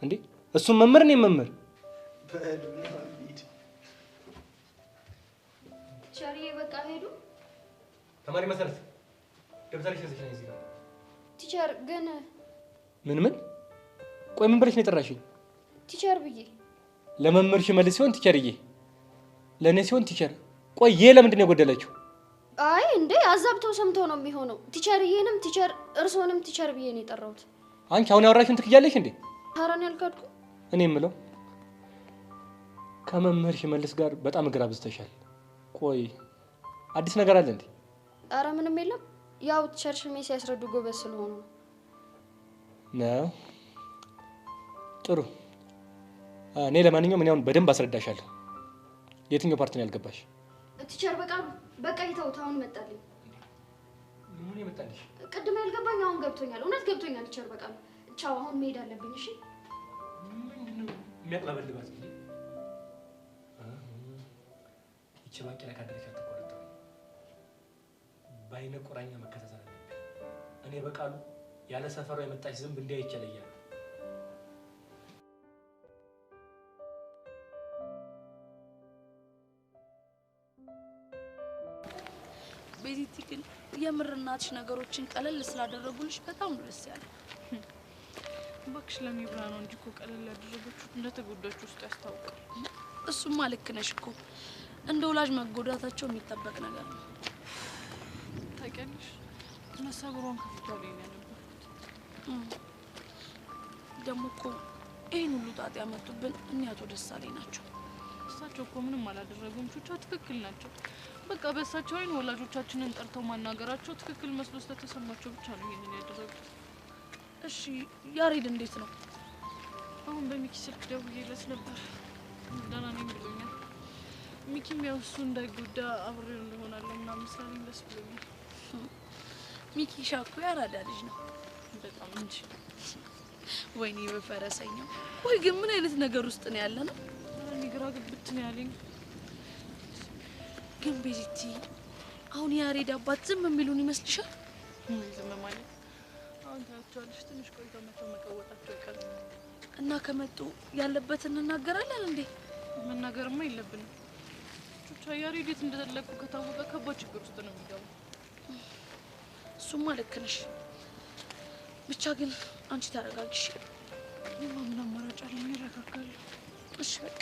P: እንዴ? እሱም መምህር እኔም መምህር።
N: ቲቸርዬ በቃ ሄዱ።
P: ተማሪ መሰረት ደብተርሽ ይዘሽ ነይ እዚህ ጋር።
N: ቲቸር ግን
P: ምን ቆይ ምን ብለሽ ነው የጠራሽኝ?
N: ቲቸር ብዬ
P: ለመምህር ሽመልስ ሲሆን ቲቸርዬ፣ ለእኔ ሲሆን ቲቸር። ቆይ ይሄ ለምንድን ነው የጎደለችው?
N: አይ እንዴ አዛብተው ሰምተው ነው የሚሆነው። ቲቸርዬንም ቲቸር እርሶንም ቲቸር ብዬ ነው የጠራሁት።
P: አንቺ አሁን ያወራሽውን ትክያለሽ እንዴ?
N: ኧረ እኔ አልካድኩም።
P: እኔ የምለው ከመምህር ሽመልስ ጋር በጣም እግር አብዝተሻል። ቆይ አዲስ ነገር አለ እንዴ?
N: ኧረ ምንም የለም። ያው ቲቸር ሽሜ ሲያስረዱ ጎበዝ ስለሆኑ
P: ነው። ጥሩ። እኔ ለማንኛውም እኔ አሁን በደንብ አስረዳሻለሁ። የትኛው ፓርት ነው ያልገባሽ?
N: ቲቸር በቃ ይተውት። አሁን መጣልኝ።
P: ምን ይመጣልሽ?
N: ቅድም ያልገባኝ አሁን ገብቶኛል። እውነት ገብቶኛል። ቲቸር በቃ ቻው፣ አሁን መሄድ አለብኝ። እሺ
P: ምንድነው የሚያቅለበልባት እንዴ? ይቺ ባቄላ ካደረች አትቆረጠም። በአይነ ቁራኛ መከታተል አለብኝ። እኔ በቃሉ ያለ ሰፈሯ የመጣች ዝንብ እንዲያ ይችላል።
M: ቤዚቲ ግን የምር እናትሽ ነገሮችን ቀለል ስላደረጉልሽ በጣም ነው ደስ ያለ።
A: እባክሽ ለሚብራ ነው እንጂ እኮ ቀለል ያደረገችው እንደተጎዳች ውስጥ ያስታውቃል።
M: እሱማ ልክ ነሽ እኮ እንደ ወላጅ መጎዳታቸው የሚጠበቅ ነገር ነው።
A: ታውቂያለሽ መሰብሯን ከፊቷ ላይ ነው ያነበርኩት።
M: ደግሞ እኮ ይህን ሁሉ ጣጣ ያመጡብን እኔ አቶ ደሳለኝ ናቸው።
A: እሳቸው እኮ ምንም አላደረጉም። ቹቻ ትክክል ናቸው። በቃ በእሳቸው አይን ወላጆቻችንን ጠርተው ማናገራቸው ትክክል መስሎ ስለተሰማቸው ብቻ ነው ይሄንን ያደረጉት።
M: እሺ ያሬድ እንዴት ነው?
A: አሁን በሚኪ ስልክ ደውዬለት ነበር። ደህና ነኝ ብሎኛል። ሚኪም ያው እሱ እንዳይጎዳ አብሬው እንደሆናለሁ ምናምን ስላለኝ ደስ ብሎኛል።
M: ሚኪ ሻኩ ያራዳ ልጅ ነው
A: በጣም እንጂ።
M: ወይኔ በፈረሰኛው። ወይ ግን ምን አይነት ነገር ውስጥ ነው ያለ ነው?
A: እኔ ግራ ግብት ነው ያለኝ።
M: ግን ቤዚቲ አሁን ያሬድ አባት ዝም የሚሉን ይመስልሻል?
A: ዝም ማለት አሁን ታያቸዋለሽ። ትንሽ ቆይተው መተው መቀወጣቸው አይቀርም
M: እና ከመጡ ያለበትን እንናገራለን እንዴ?
A: መናገርማ የለብንም። ቹቻ ያሬድ የት እንደተለቁ ከታወቀ ከባድ ችግር ውስጥ ነው የሚገባው።
M: እሱማ ልክ ነሽ። ብቻ ግን አንቺ ታረጋግሽ።
A: እኔማ ምን አማራጭ አለኝ? እረጋጋለሁ።
M: እሺ በቃ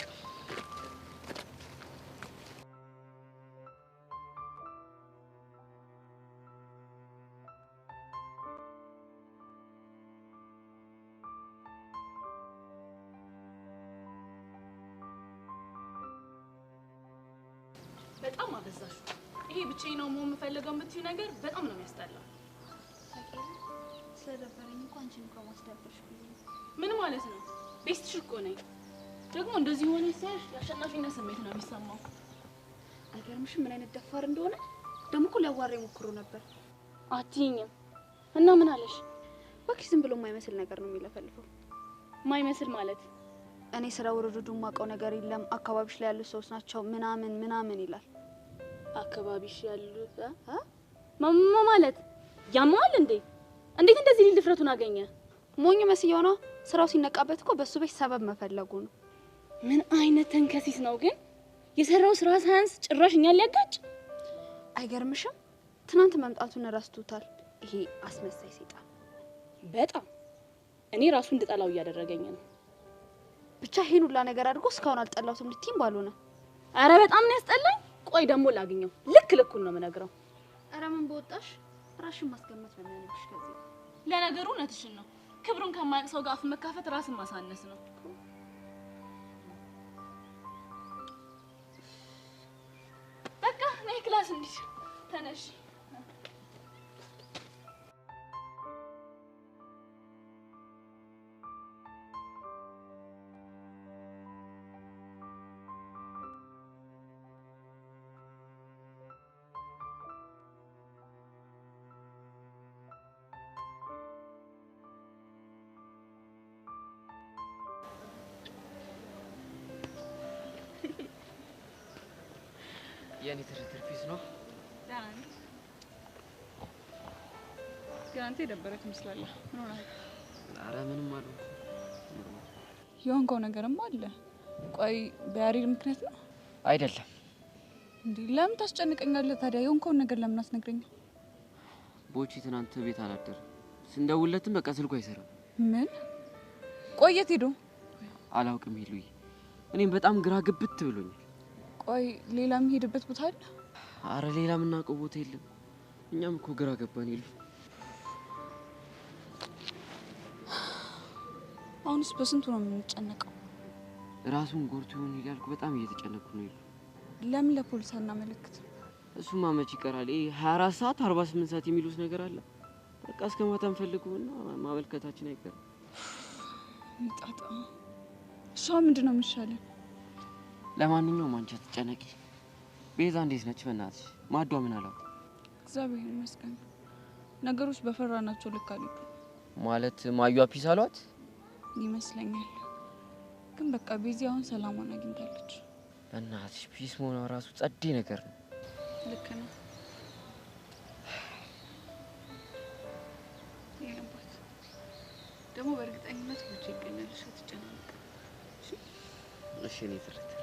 C: በጣም አበዛሽ። ይሄ ብቻዬን ነው መሆን የምፈልገው የምትይው ነገር በጣም ነው የሚያስጠላው።
N: ስለደበረኝ እኮ አንቺን እንኳን ማስደበርሽ ብዬ
C: ምን ማለት ነው? ቤስትሽ እኮ ነኝ። ደግሞ እንደዚህ ሆነ ሲያሽ የአሸናፊነት ስሜት ነው የሚሰማው።
N: አይገርምሽም ምን አይነት ደፋር እንደሆነ? ደግሞ እኮ ሊያዋራኝ ሞክሮ ነበር።
C: አትይኝም እና ምን አለሽ?
N: እባክሽ ዝም ብሎ የማይመስል ነገር ነው የሚለፈልፈው።
C: የማይመስል ማለት?
N: እኔ ስለ ውርድዱ የማውቀው ነገር የለም፣ አካባቢሽ ላይ ያሉት ሰዎች ናቸው ምናምን ይላል።
C: አካባቢሽ ያሉት ማለት ያማል እንዴ? እንዴት እንደዚህ ሊል ድፍረቱን አገኘ?
N: ሞኝ መስየው ነው። ስራው ሲነቃበት እኮ በሱ ቤት ሰበብ መፈለጉ ነው።
C: ምን አይነት ተንከሲስ ነው ግን? የሰራው ስራ ሳያንስ ጭራሽ እኛን ሊያጋጭ።
N: አይገርምሽም? ትናንት መምጣቱን ረስቶታል። ይሄ አስመሳይ ሰይጣን
C: በጣም እኔ ራሱ እንድጠላው እያደረገኝ ነው።
N: ብቻ ይሄን ሁላ ነገር አድርጎ እስካሁን አልጠላሁትም ልትይም ባልሆነ።
C: አረ በጣም ነው ያስጠላኝ። ቆይ ደግሞ ላግኘው ልክ ልኩን ነው የምነግረው።
N: አረ ምን በወጣሽ ራስሽን ማስገመት ነው የሚያነብሽ። ከዚህ
C: ለነገሩ እውነትሽን ነው። ክብሩን ከማያውቅ ሰው ጋር አፍ መካፈት ራስን ማሳነስ ነው። በቃ ነይ ክላስ እንሂድ። ተነሽ።
J: የኔ ትርትር ፒስ ነው።
K: ግን አንተ የደበረህ ትመስላለህ። ምን ሆነህ?
J: ኧረ ምንም አልሆንኩም።
K: የሆንከው ነገርም አለ። ቆይ በያሬድ ምክንያት ነው?
J: አይደለም።
K: እንዴ ለምን ታስጨንቀኛለህ ታዲያ? የሆንከውን ነገር ለምን አትነግረኝም?
J: ቦቺ ትናንት ቤት አላደረም። ስንደውልለትም በቃ ስልኩ አይሰራም።
K: ምን? ቆየት ሄዶ?
J: አላውቅም ሄሉዬ። እኔም በጣም ግራ ግብት ብሎኛል።
K: ቆይ ሌላ የምሄድበት ቦታ አለ?
J: አረ ሌላ የምናውቀው ቦታ የለም። እኛም እኮ ግራ ገባን ሄሉ።
K: አሁንስ በስንቱ ነው የምንጨነቀው?
J: ራሱን ጎርቶ ይሆን እያልኩ በጣም እየተጨነቅኩ ነው ሄሉ።
K: ለምን ለፖሊስ አናመለክት?
J: እሱማ መች ይቀራል። 24 ሰዓት 48 ሰዓት የሚሉት ነገር አለ። በቃ እስከ ማታ እንፈልገውና ማመልከታችን አይቀርም።
K: ይጣጣ። እሷ ምንድነው የሚሻለው?
J: ለማንኛውም አንቺ አትጨነቂ። ቤዛ እንዴት ነች? በእናትሽ ማዷ ምን አላት?
K: እግዚአብሔር ይመስገን። ነገሮች በፈራናቸው ልክ አልሄዱም።
J: ማለት ማዩ ፒስ አሏት
K: ይመስለኛል። ግን በቃ ቤዛ አሁን ሰላሟን አግኝታለች።
J: በእናትሽ ፒስ መሆኗ ራሱ ጸዴ ነገር ነው።
K: ልክ ነው። የለባት ደግሞ በእርግጠኝነት ብቻ ይገኛል። እሺ አትጨናነቅ።
J: እሺ እኔ ትርትር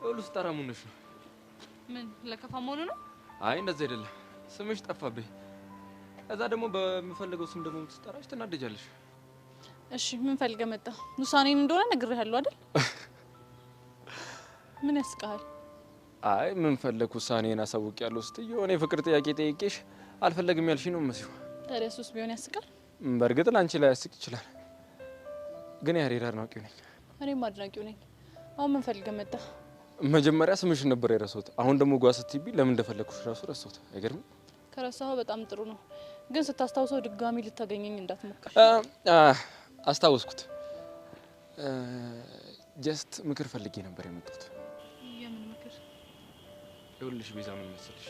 Q: ሁሉ ስጠራ ሙነሽ ነው።
M: ምን ለከፋ መሆኑ ነው?
Q: አይ እንደዛ አይደለም። ስምሽ ጠፋብኝ። እዛ ደግሞ በምፈልገው ስም ደግሞ ትጠራሽ ትናደጃለሽ።
M: እሺ ምን ፈልገህ መጣ? ውሳኔን እንደሆነ ነግሬሃለሁ አይደል? ምን ያስቃል?
Q: አይ ምን ፈለክ? ውሳኔን አሳውቂያለሁ ስትይ የሆነ የፍቅር ጥያቄ ጠይቄሽ አልፈለግም ያልሽኝ ነው መስሎ።
M: ታዲያ ሱስ ቢሆን ያስቃል?
Q: በእርግጥ ላንቺ ላይ ያስቅ ይችላል፣ ግን ያሬድ አድናቂው ነኝ።
M: እኔም አድናቂው ነኝ። አሁን ምን ፈልገህ መጣ?
Q: መጀመሪያ ስምሽን ነበር የረሳሁት። አሁን ደግሞ ጓ ስትይብኝ ለምን እንደፈለኩሽ ራሱ ረሳሁት። አይገርምም?
M: ከረሳኸው በጣም ጥሩ ነው፣ ግን ስታስታውሰው ድጋሚ ልታገኘኝ እንዳትሞክር።
Q: አስታወስኩት። ጀስት ምክር ፈልጌ ነበር የመጣሁት።
M: የምን ምክር?
Q: ይኸውልሽ ቤዛ ምን መሰለሽ፣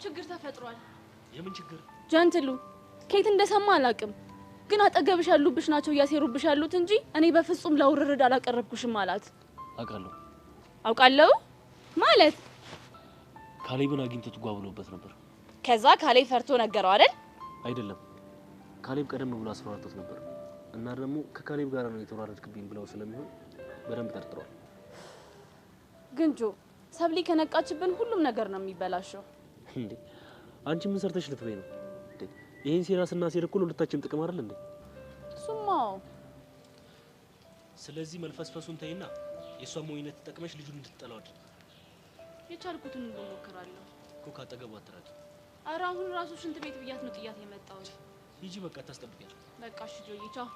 M: ችግር ተፈጥሯል።
P: የምን ችግር?
M: ጀንትሉ ከየት እንደሰማ አላውቅም፣ ግን አጠገብሽ ያሉብሽ ናቸው እያሴሩብሽ ያሉት እንጂ እኔ በፍጹም ለውርርድ አላቀረብኩሽም አላት።
P: አውቃለሁ
M: ማለት
P: ካሌብን አግኝተት ጓብሎበት ነበር።
M: ከዛ ካሌብ ፈርቶ ነገረው አይደል?
P: አይደለም፣ ካሌብ ቀደም ብሎ አስፈራርቶት ነበር እና ደግሞ ከካሌብ ጋር ነው የተወራረድክብኝ ብለው ስለሚሆን በደንብ ጠርጥሯል።
M: ግን ጆ ሰብሊ ከነቃችብን ሁሉም ነገር ነው የሚበላሸው።
P: እንዴ አንቺ ምን ሰርተሽ ልትበይ ነው? እንዴ ይሄን ሴራ ስናሴር እኮ ለሁለታችንም ጥቅም አይደል እንዴ?
M: ሱማው
P: ስለዚህ መልፈስፈሱን ተይና የሷን ሞኝነት ተጠቅመሽ ልጁን እንድትጠላው አድርጊ።
M: የቻልኩትን ሁሉ ሞክራለሁ
P: እኮ ካጠገቡ አትራቂ።
M: ኧረ አሁን ራሱ ሽንት ቤት ብያት ነው ጥያት የመጣው።
P: ሂጂ በቃ ታስጠብቂያለሽ።
M: በቃ እሺ ጆዬ ቻው።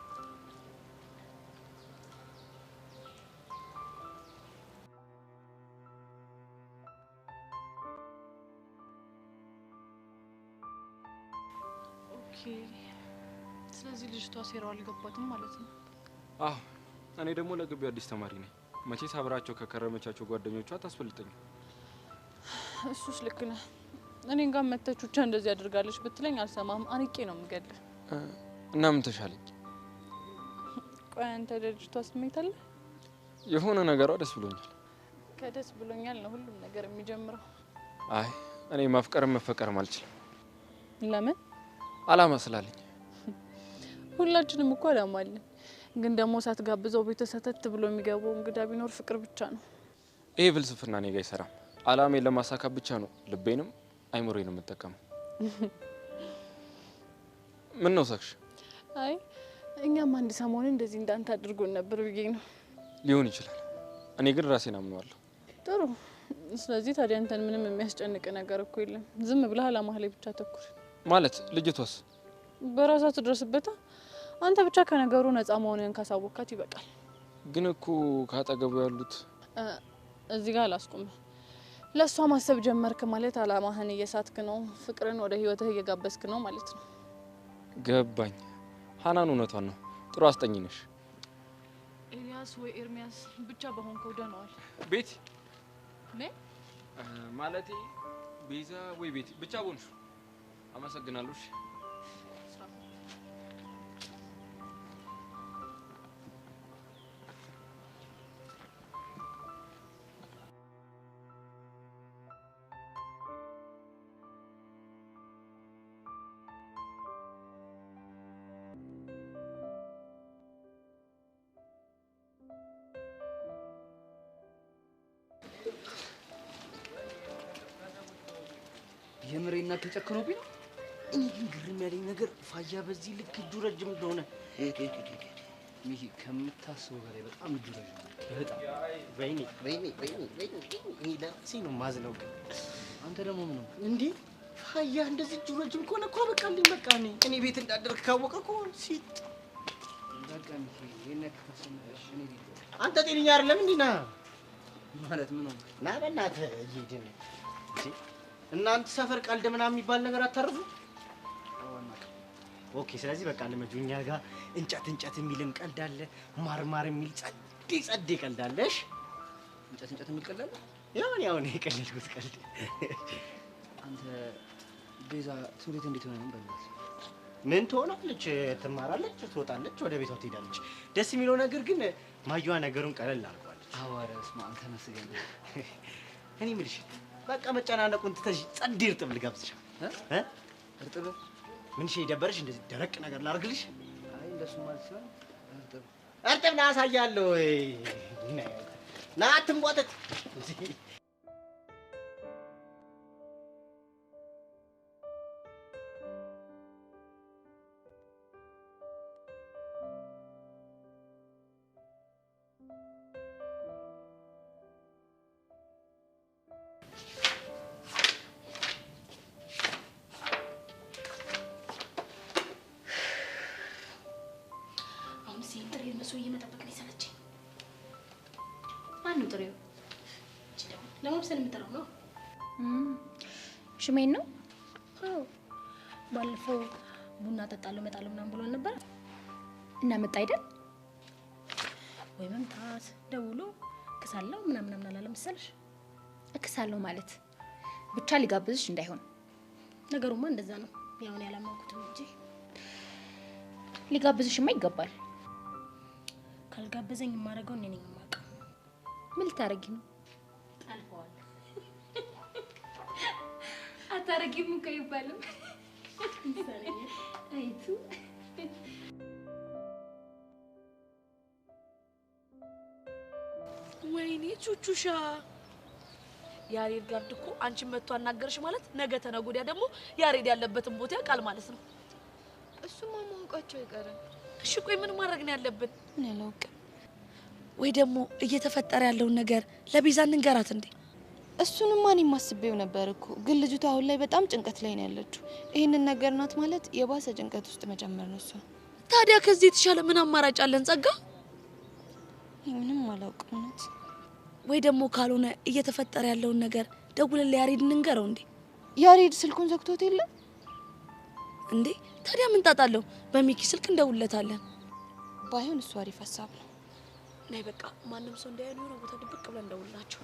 M: ስለዚህ ልጅቷ ሴራው አልገባትም ማለት ነው።
Q: አዎ እኔ ደግሞ ለግቢው አዲስ ተማሪ ነኝ። መቼስ አብራቸው ከከረመቻቸው ጓደኞቿ ታስፈልጠኝ።
M: እሱስ ልክ ነህ። እኔን ጋር መተች ብቻ እንደዚህ አድርጋለች ብትለኝ አልሰማም፣ አንቄ ነው የምገልህ።
Q: እና ምን ተሻለኝ?
M: ቆይ አንተ ለልጅቷ ስሜት አለ?
Q: የሆነ ነገሯ ደስ ብሎኛል።
M: ከደስ ብሎኛል ነው ሁሉም ነገር የሚጀምረው።
Q: አይ እኔ ማፍቀርም መፈቀርም አልችልም።
M: ለምን?
Q: አላማ ስላለኝ።
M: ሁላችንም እኮ አላማ አለን፣
A: ግን ደግሞ ሳትጋብዘው ቤት ሰተት ብሎ የሚገባው እንግዳ ቢኖር ፍቅር ብቻ ነው።
Q: ይሄ ፍልስፍና እኔ ጋር አይሰራም። አላማዬን ለማሳካት ብቻ ነው ልቤንም አይምሮዬንም የምጠቀመው። ምን ነው ሳክሽ?
A: አይ እኛም አንድ ሰሞን እንደዚህ እንዳንተ አድርጎን ነበር ብዬ ነው።
Q: ሊሆን ይችላል። እኔ ግን ራሴን አምነዋለሁ።
A: ጥሩ። ስለዚህ ታዲያ አንተን ምንም የሚያስጨንቅ ነገር እኮ የለም። ዝም ብለህ አላማህ ላይ ብቻ ተኩር።
Q: ማለት ልጅቷስ?
A: በራሷ ትድረስበታ። አንተ ብቻ ከነገሩ ነፃ መሆንህን ካሳወቅካት ይበቃል።
Q: ግን እኮ ካጠገቡ ያሉት
A: እዚህ ጋር አላስቆምም። ለእሷ ማሰብ ጀመርክ ማለት አላማህን እየሳትክ ነው፣ ፍቅርን ወደ ህይወትህ እየጋበዝክ ነው ማለት ነው።
Q: ገባኝ። ሀናን እውነቷን ነው። ጥሩ አስጠኝ ነሽ።
A: ኤልያስ ወይ ኤርሚያስ ብቻ በሆንከው ደህናዋል።
Q: ቤቲ
A: ምን
Q: ማለቴ ቤዛ ወይ ቤቲ ብቻ ቦንሽ። አመሰግናለሁ።
D: የምሬና ተጨክኖብኝ ነው። እኔ ግን ግርም ያለኝ ነገር ፋያ በዚህ ልክ እጁ ረጅም እንደሆነ ሚኪ ከምታስበው በላይ በጣም እጁ ረጅም ነው። በጣም ወይኔ እኔ ለራሴ ነው ማዝነው። ግን አንተ ደግሞ ምን ነው እንዴ? ፋያ እንደዚህ እጁ ረጅም ከሆነ እኮ በቃልኝ። በቃ እኔ ቤት እንዳደርክ ካወቀ እኮ ሲጥ በቃ ሚኪ የነክ ተሰማሽ። እኔ አንተ ጤነኛ አይደለም እንዴ? ና ማለት ምን ነው? ና በእናትህ እየሄድን እንዴ እናንተ ሰፈር ቀልድ ምናምን የሚባል ነገር አታርፉ? ኦኬ። ስለዚህ በቃ ለመጁኛ ጋር እንጨት የሚልም ቀልድ አለ፣ ማርማር የሚል ጸዴ ቀልድ አለሽ። እንጨት የሚል ቀልድ አለ። ያው ነው የቀለድኩት ቀልድ። አንተ ቤዛ ትምህርት እንዴት ሆነ ነው? በእናትህ ምን ትሆናለች? ትማራለች፣ ትወጣለች፣ ወደ ቤቷ ትሄዳለች። ደስ የሚለው ነገር ግን ማዩዋ ነገሩን ቀለል አድርጓለች። አዋራስ ማን ተመስገን። እኔ የምልሽ በቃ መጨናነቁን ትተሽ ጸዴ እርጥብ ልጋብዝሽ። እርጥብ ምን ሺህ ደበረሽ? እንደዚህ ደረቅ ነገር ላርግልሽ? አይ እንደሱ ማለት ሲሆን እርጥብ ና አሳያለሁ። ና አትንቧጠጥ።
F: ለማብሰል የምጠራው ነው። ሽሜን ነው? አዎ። ባለፈው ቡና ጠጣለሁ እመጣለሁ ምናምን ብሎን ነበር እና መጣ አይደል? ወይ መምጣት ደውሎ እክሳለሁ ምናምን አላለም መሰለሽ? እክሳለሁ ማለት ብቻ ሊጋብዝሽ እንዳይሆን። ነገሩማ እንደዛ ነው። ያው እኔ ያላመንኩትም እንጂ ሊጋብዝሽማ ይገባል። ካልጋበዘኝ የማደርገው እኔ ነኝ የማውቀው። ምን ልታረጊ ነው? አልፈዋል። አታረጊም እኮ ይባላል። አይቱ
B: ወይኔ ቹቹሻ ያሬድ ጋር እኮ አንቺን መጥቶ አናገርሽ ማለት ነገ ተነገ ወዲያ ደግሞ ያሬድ ያለበትን ቦታ ያውቃል ማለት ነው።
L: እሱማ ማውቃቸው አይቀርም።
B: እሺ ቆይ ምን ማድረግ ነው ያለብን?
L: እኔ አላውቅም።
B: ወይ ደግሞ እየተፈጠረ ያለውን ነገር ለቤዛ እንንገራት እንዴ?
L: እሱንማ እኔም አስቤው ነበር እኮ፣ ግን ልጅቷ አሁን ላይ በጣም ጭንቀት ላይ ነው ያለችው። ይሄንን ነገር ናት ማለት የባሰ ጭንቀት ውስጥ መጨመር ነው እሷ።
B: ታዲያ ከዚህ የተሻለ ምን አማራጭ አለን ጸጋ?
L: ምንም አላውቅም እውነት።
B: ወይ ደግሞ ካልሆነ እየተፈጠረ ያለውን ነገር ደውለን ለያሬድ እንንገረው እንዴ?
L: ያሬድ ስልኩን ዘግቶት የለም
B: እንዴ? ታዲያ ምን ጣጣለው? በሚኪ ስልክ እንደውለታለን።
L: ባይሆን እሱ አሪፍ ሀሳብ ነው።
B: ነይ በቃ ማንም ሰው እንዳያዩ ነው ቦታ ድብቅ ብለን እንደውላቸው።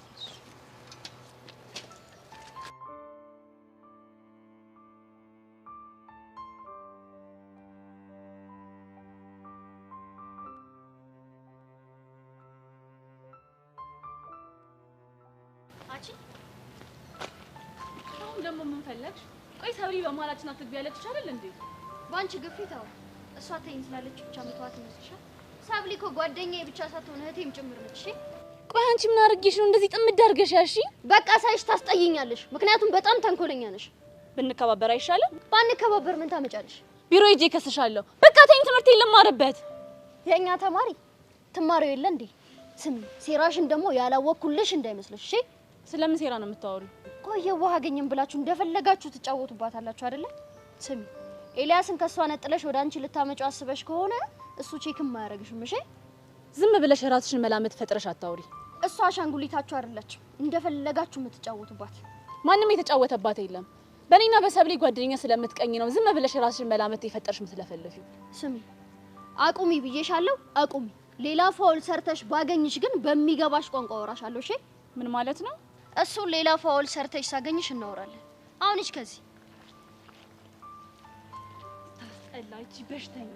M: አቺ አሁን ደግሞ ምን ፈለግሽ? ቆይ ሰብሪ በመሀላችን አትግቢ ያለችሽ አይደል እንዴ?
N: በአንቺ ግፊት አዎ፣ እሷ ተይኝ ስላለች ብቻ መተዋት ይመስልሻል? ሳብሊ እኮ ጓደኛዬ ብቻ ሳትሆን እህቴም ጭምር ነች። እሺ
M: ቆይ አንቺ ምን አድርጌሽ ነው እንደዚህ ጥምድ አድርገሽ ያሺ?
N: በቃ ሳይሽ ታስጠይኛለሽ፣ ምክንያቱም በጣም ተንኮለኛ ነሽ።
M: ብንከባበር አይሻልም?
N: ባንከባበር ምን ታመጫለሽ?
M: ቢሮ ሂጄ ከስሻለሁ። በቃ ተይኝ፣ ትምህርቴን ልማርበት።
N: የኛ ተማሪ ትማሪው የለ እንዴ? ስሚ፣ ሴራሽን ደግሞ ያላወኩልሽ እንዳይመስልሽ። እሺ
M: ስለምን ሴራ ነው የምታወሪው?
N: ቆየ ውሃ አገኘን ብላችሁ እንደፈለጋችሁ ትጫወቱባታላችሁ አይደለ? ስሚ፣ ኤልያስን ከሷ ነጥለሽ ወደ አንቺ ልታመጪው አስበሽ ከሆነ እሱ ቼክም ማያረግሽም። እሺ
M: ዝም ብለሽ ራስሽን መላመት ፈጥረሽ አታውሪ።
N: እሷ አሻንጉሊታችሁ አይደለችም እንደፈለጋችሁ የምትጫወቱባት።
M: ማንም የተጫወተባት የለም። በእኔና በሰብሊ ጓደኛ ስለምትቀኝ ነው ዝም ብለሽ ራስሽን መላመት የፈጠርሽ ምትለፈልፊው።
N: ስሚ አቁሚ ብዬሻለሁ፣ አቁሚ። ሌላ ፋውል ሰርተሽ ባገኝሽ ግን በሚገባሽ ቋንቋ ወራሻለሁ። እሺ
M: ምን ማለት ነው?
N: እሱን ሌላ ፋውል ሰርተሽ ሳገኝሽ እናወራለን። አሁን እሺ ከዚህ
M: ታስጠላች በሽተኛ።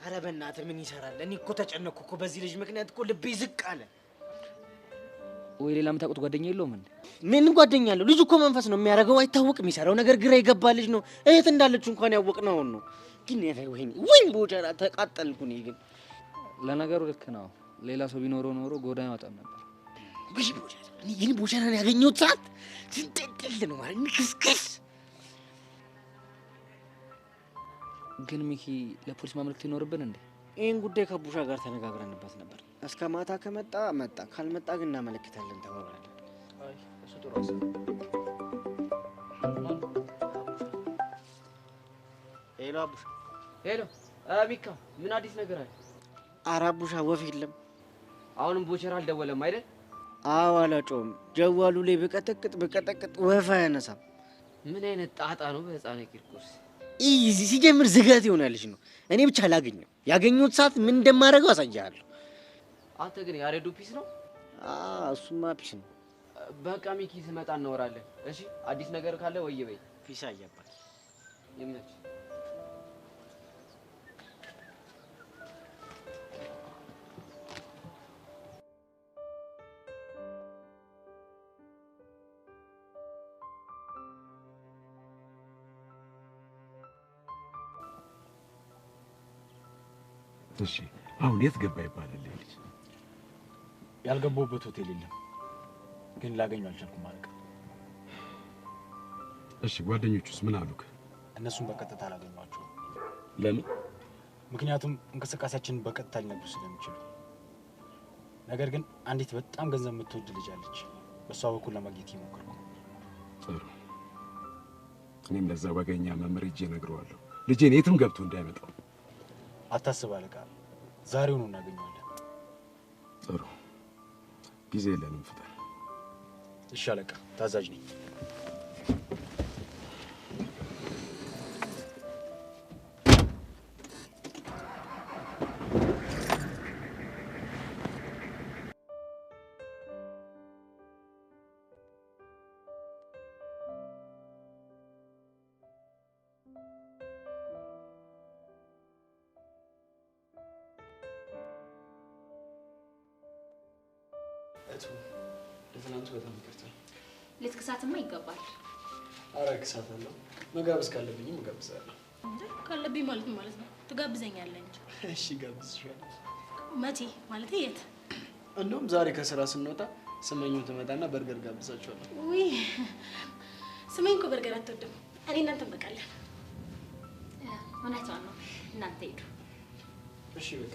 D: ኧረ በእናትህ ምን ይሰራል? እኔ እኮ ተጨነኩ እኮ በዚህ ልጅ ምክንያት እኮ ልቤ ዝቅ አለ።
G: ወይ ሌላ የምታውቁት ጓደኛ የለውም እንዴ?
D: ምን ጓደኛ አለው? ልጁ እኮ መንፈስ ነው የሚያደርገው፣ አይታወቅም። የሚሰራው ነገር ግራ የገባ ልጅ ነው። እህት እንዳለችው እንኳን ያወቅነው ነው። ግን ወይኔ ቦቸራ ተቃጠልኩ። እኔ ግን
G: ለነገሩ ልክ ነው። ሌላ ሰው ቢኖረው ኖሮ ጎዳና ያወጣም ነበር።
D: ወይ ቦቸራ፣ እኔ ግን ቦቸራን ያገኘሁት ሰዓት ትንጠልጥል ነው ማለት ንክስክስ።
G: ግን ሚኪ ለፖሊስ ማመልከት ይኖርብን እንዴ?
D: ይህን ጉዳይ ከቡሻ ጋር ተነጋግረንበት ነበር። እስከ ማታ ከመጣ መጣ፣ ካልመጣ ግን እናመለክታለን ተባብለናል።
G: አይ እሱ ጥሩ አሰብ።
D: ሄሎ አቡሻ።
J: ሄሎ ሚካ፣ ምን አዲስ ነገር አለ?
D: ኧረ አቡሻ ወፍ የለም።
J: አሁንም ቦቸራ አልደወለም አይደል?
D: አዎ አላጮም። ጀዋሉ ላይ ብቀጠቅጥ ወፍ አያነሳም።
J: ምን አይነት ጣጣ ነው በህፃን ቂርቆስ?
D: ሲጀምር ዝጋት ይሆናልሽ ነው። እኔ ብቻ ላገኘው ያገኘሁት ሰዓት ምን እንደማደርገው አሳያለሁ።
J: አንተ ግን ያሬዱ ፒስ ነው?
D: እሱማ ፒስ ነው።
J: በቃ ሚኪ ስመጣ እናወራለን። እሺ አዲስ ነገር ካለ ወይ በይ።
D: ፒስ አያባል
J: ይመች።
I: እሺ አሁን የት ገባ ይባላል ልጅ?
H: ያልገባሁበት ሆቴል የለም፣ ግን ላገኘው አልቻልኩም ማለት ነው።
I: እሺ ጓደኞቹስ ምን አሉክ?
H: እነሱን በቀጥታ አላገኘኋቸውም።
I: ለምን?
H: ምክንያቱም እንቅስቃሴያችንን በቀጥታ ሊነግሩ ስለሚችሉ። ነገር ግን አንዲት በጣም ገንዘብ የምትወድ ልጅ አለች። በእሷ በኩል ለማግኘት እየሞከርኩ።
I: ጥሩ። እኔም ለዛ ወገኛ መምህር ሂጄ እነግረዋለሁ ልጄን የትም ገብቶ እንዳይመጣው።
H: አታስብ አለቃ፣ ዛሬውኑ እናገኘዋለን።
I: ጥሩ። ጊዜ የለንም፣ ፍጠን።
H: እሺ አለቃ፣ ታዛዥ ነኝ።
G: ለትናንቱ በጣም ይቅርታ።
F: ልትክሳትማ ይገባል።
O: ኧረ እክሳታለሁ። መጋበዝ ካለብኝም እጋብዛለሁ።
B: እንዴ ካለብኝ ማለት ነው? ትጋብዘኛለህ እንጂ።
O: እሺ እጋብዝሻለሁ።
B: መቼ ማለት የት?
O: እንደውም ዛሬ ከስራ ስንወጣ ስመኙ ትመጣና በርገር ጋብዛቸዋለሁ።
B: ውይ ስመኝ እኮ በርገር አትወድም። እኔ እናንተ እንበቃለን።
F: እውነቷን ነው። እናንተ ሂዱ።
O: እሺ በቃ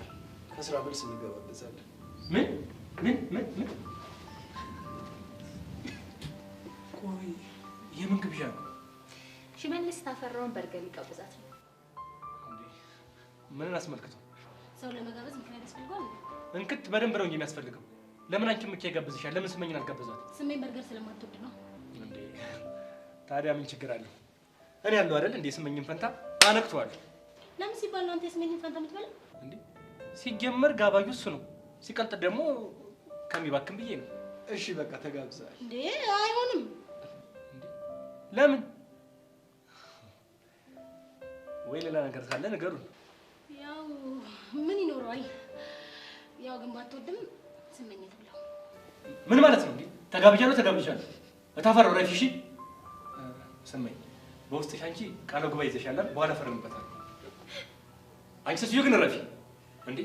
O: ከስራ መልስ እንገባበዛለን።
P: ምን? ቆይ የምን ግብዣ ነው?
F: ሽመልስ ታፈራውን በርገር ሊጋብዛት ነው።
P: ምንን አስመልክቶ?
B: ሰው ለመጋበዝ ምክንያት ያስፈልገዋል።
P: እንክት በደንብ ነው የሚያስፈልገው። ለምን አንቺ ምኬ ጋብዝሻል? ለምን ስመኝን አልጋበዛት?
B: ስመኝ በርገር ስለማትወድ ነው።
P: እንዴ ታዲያ ምን ችግር አለው? እኔ ያለው አይደል እንዴ ስመኝን ፈንታ አነክቷል።
F: ለምን ሲባል ነው አንተ የስመኝን ፈንታ የምትበላው?
P: እንዴ ሲጀመር ጋባዩ እሱ ነው፣ ሲቀልጥ ደግሞ ከሚባክን ብዬ ነው።
O: እሺ በቃ ተጋብዘሃል።
F: እንዴ አይሆንም።
P: ለምን? ወይ ሌላ ነገር ካለ ንገሩን።
F: ያው ምን ይኖረዋል? ያው ግን ባትወድም ስመኝ ትብላው።
P: ምን ማለት ነው እንዴ? ተጋብዣለሁ። እታፈረው ረፊ። እሺ ስመኝ በውስጥሽ አንቺ ቃለ ጉባኤ ይዘሻል፣ በኋላ ፈርምበታል። አንቺ ሴትዮ ግን ረፊ እንዴ!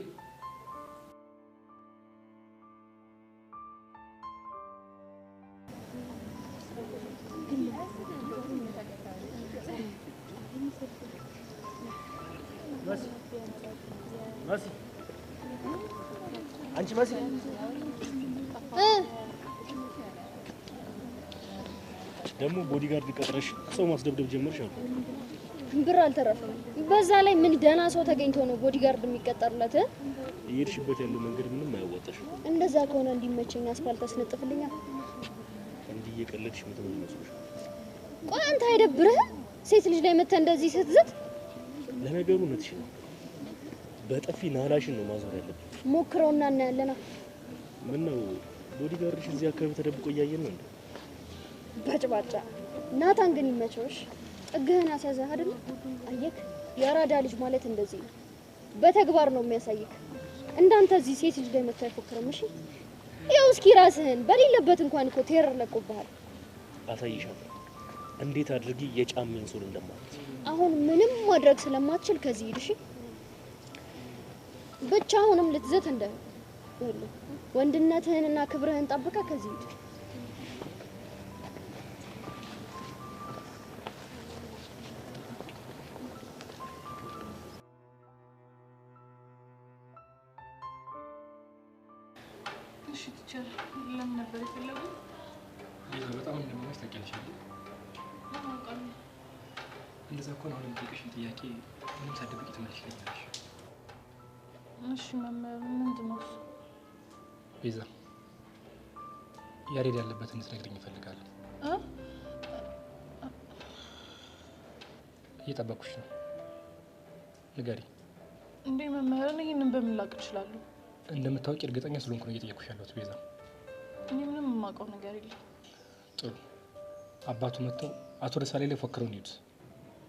R: መሲ አንቺ መሲ ደግሞ ቦዲጋርድ ቀጥረሽ ሰው ማስደብደብ ጀመርሽ አሉ።
N: ብር አልተረፈም። በዛ ላይ ምን ደህና ሰው ተገኝቶ ነው ቦዲጋርድ የሚቀጠርለት?
R: እየሄድሽበት ያለው መንገድ ምንም አያዋጣሽም።
N: እንደዛ ከሆነ እንዲመቸኝ አስፋልት አስነጥፍልኛል።
R: እንዲህ እየቀለድሽ ምትኖር ይመስልሻል?
N: ቆይ አንተ አይደብርህም? ሴት ልጅ ላይ መተህ እንደዚህ ስትዝት?
R: ለነገሩ እውነትሽ ነው። በጥፊ ናላሽን ነው ማዞር ያለብን።
N: ሞክረውና እናያለና።
R: ምን ነው ቦዲጋርድሽ እዚህ አካባቢ ተደብቆ እያየን ነው እንዴ?
N: ባጭባጫ ናታን ግን ይመቸውሽ። ጥግህን አስያዘህ አይደል? አየክ፣ የአራዳ ልጅ ማለት እንደዚህ ነው። በተግባር ነው የሚያሳይክ። እንዳንተ እዚህ ሴት ልጅ ላይ መተህ አይፎክርም። እሺ ያው እስኪ ራስህን በሌለበት እንኳን እኮ ቴረር ለቆብሃል።
R: አሳይሻለሁ እንዴት አድርጊ የጫሜን ሶል እንደማለት።
N: አሁን ምንም ማድረግ ስለማትችል ከዚህ ሂድ። እሺ ብቻ አሁንም ልትዘት እንደ ወንድነትህንና ክብርህን ጠብቀ ከዚህ ሂድ።
A: እሺ ቲቸር፣ ለምን ነበር የፈለጉት?
P: ይሄ በጣም እንደምንሽ ታውቂያለሽ አይደል?
A: አውቃለሁ።
P: እንደዛ እኮ ነው። አሁን የምጠይቅሽን ጥያቄ ምንም ሳትደብቂ ትመልሽልኛለሽ።
A: እሺ መምህር፣ ምንድን ነው እሱ?
P: ቤዛ፣ ያሬድ ያለበትን እንድትነግሪኝ እፈልጋለሁ። እየጠበኩሽ ነው። ንገሪ።
A: እንዴ መምህር፣ ይሄንን በምን ላውቅ እችላለሁ?
P: እንደምታውቂ እርግጠኛ ስለሆንኩ ነው እየጠየኩሽ ያለሁት ቤዛ።
A: እኔ ምንም የማውቀው ነገር የለም።
P: ጥሩ። አባቱ መጥተው አቶ ደሳሌ ላይ ፎክረው ነው የሄዱት።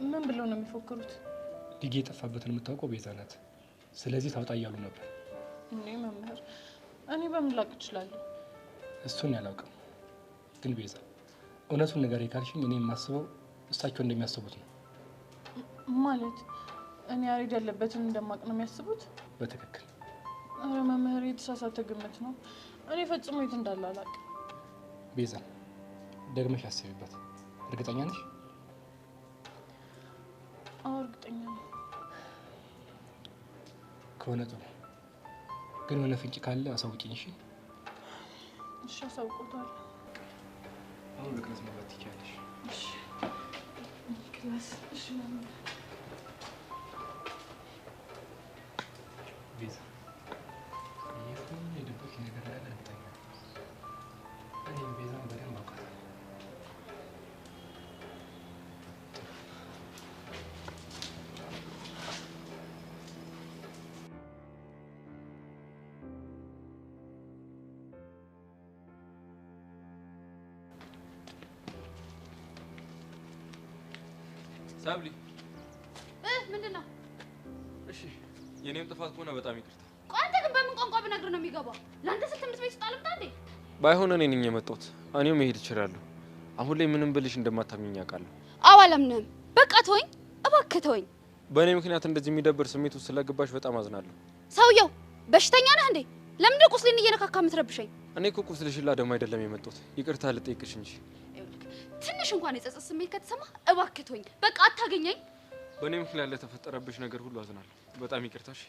A: ምን ብለው ነው የሚፎክሩት?
P: ልጄ የጠፋበትን የምታውቀው ቤዛ ናት፣ ስለዚህ ታውጣ እያሉ ነበር።
A: እንዴ መምህር፣ እኔ በምን ላውቅ እችላለሁ?
P: እሱን ያላውቅም፣ ግን ቤዛ እውነቱን ንገሪ ካልሽኝ እኔ የማስበው እሳቸው እንደሚያስቡት ነው።
A: ማለት እኔ ያሬድ ያለበትን እንደማውቅ ነው የሚያስቡት?
P: በትክክል።
A: አረ መምህር፣ የተሳሳተ ግምት ነው። እኔ ፈጽሞ የት እንዳለ አላውቅም።
P: ቤዛ ደግመሽ አስቢበት። እርግጠኛ ነሽ?
A: አዎ እርግጠኛ ነኝ።
P: ከሆነ ጥሩ፣ ግን የሆነ ፍንጭ ካለ አሳውቂኝ። እሺ?
A: እሺ አሳውቆታለሁ።
P: አሁን በክላስ መግባት ትችያለሽ።
A: እሺ ክላስ። እሺ መምህር።
P: ቤዛ ይሄን የደበቅሽ ነገር አለ እርግጠኛ ነኝ። እኔ ቤዛን በደንብ አውቃታለሁ።
Q: ሳብሊ፣
M: ምንድን ነው?
Q: እሺ የኔም ጥፋት ከሆነ በጣም ይቅርታ።
M: ቆይ አንተ ግን በምን ቋንቋ ብነግርህ ነው የሚገባው? ለአንተ ስል ትምህርት ቤት ውስጥ አልምጣ እንዴ?
Q: ባይሆን እኔ ነኝ የመጣሁት። እኔው መሄድ እችላለሁ። አሁን ላይ ምንም ብልሽ እንደማታምኚኝ አውቃለሁ።
M: አዎ አላምንህም። በቃ ተወኝ፣ እባክህ ተወኝ።
Q: በእኔ ምክንያት እንደዚህ የሚደብር ስሜት ውስጥ ስለገባሽ በጣም አዝናለሁ።
M: ሰውየው በሽተኛ ነህ እንዴ? ለምንድን ነው ቁስሌን እየነካካ የምትረብሸኝ?
Q: እኔ እኮ ቁስልሽን ላደም አይደለም የመጣሁት፣ ይቅርታ ልጠይቅሽ እንጂ።
M: ትንሽ እንኳን የጸጸት ስሜት ከተሰማ እባክህ ተወኝ። በቃ አታገኘኝ።
Q: በእኔ ምክንያት ለተፈጠረብሽ ነገር ሁሉ አዝናለሁ። በጣም ይቅርታሽ።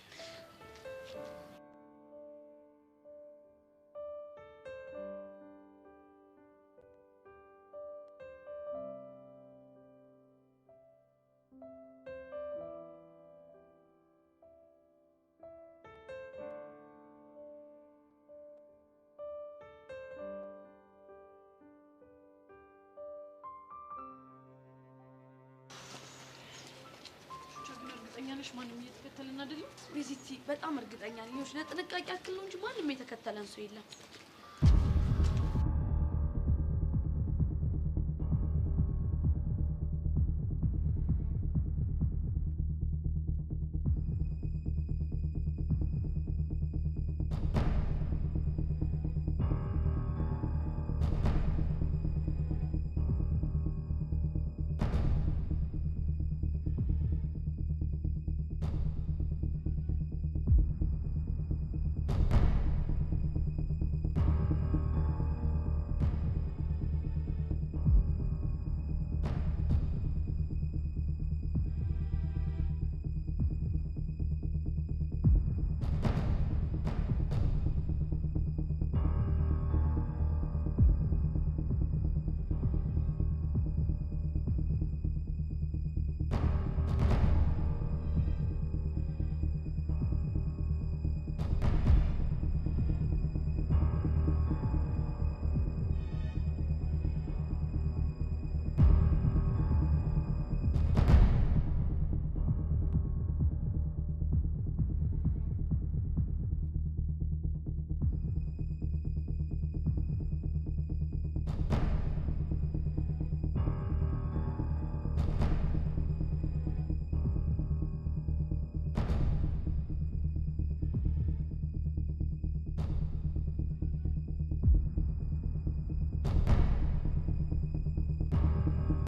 M: ነሽ? ማንም እየተከተለን አይደለም? ቤዚቲ በጣም እርግጠኛ ነኝ። ለጥንቃቄ ያክል ነው እንጂ ማንም የተከተለን ሰው የለም።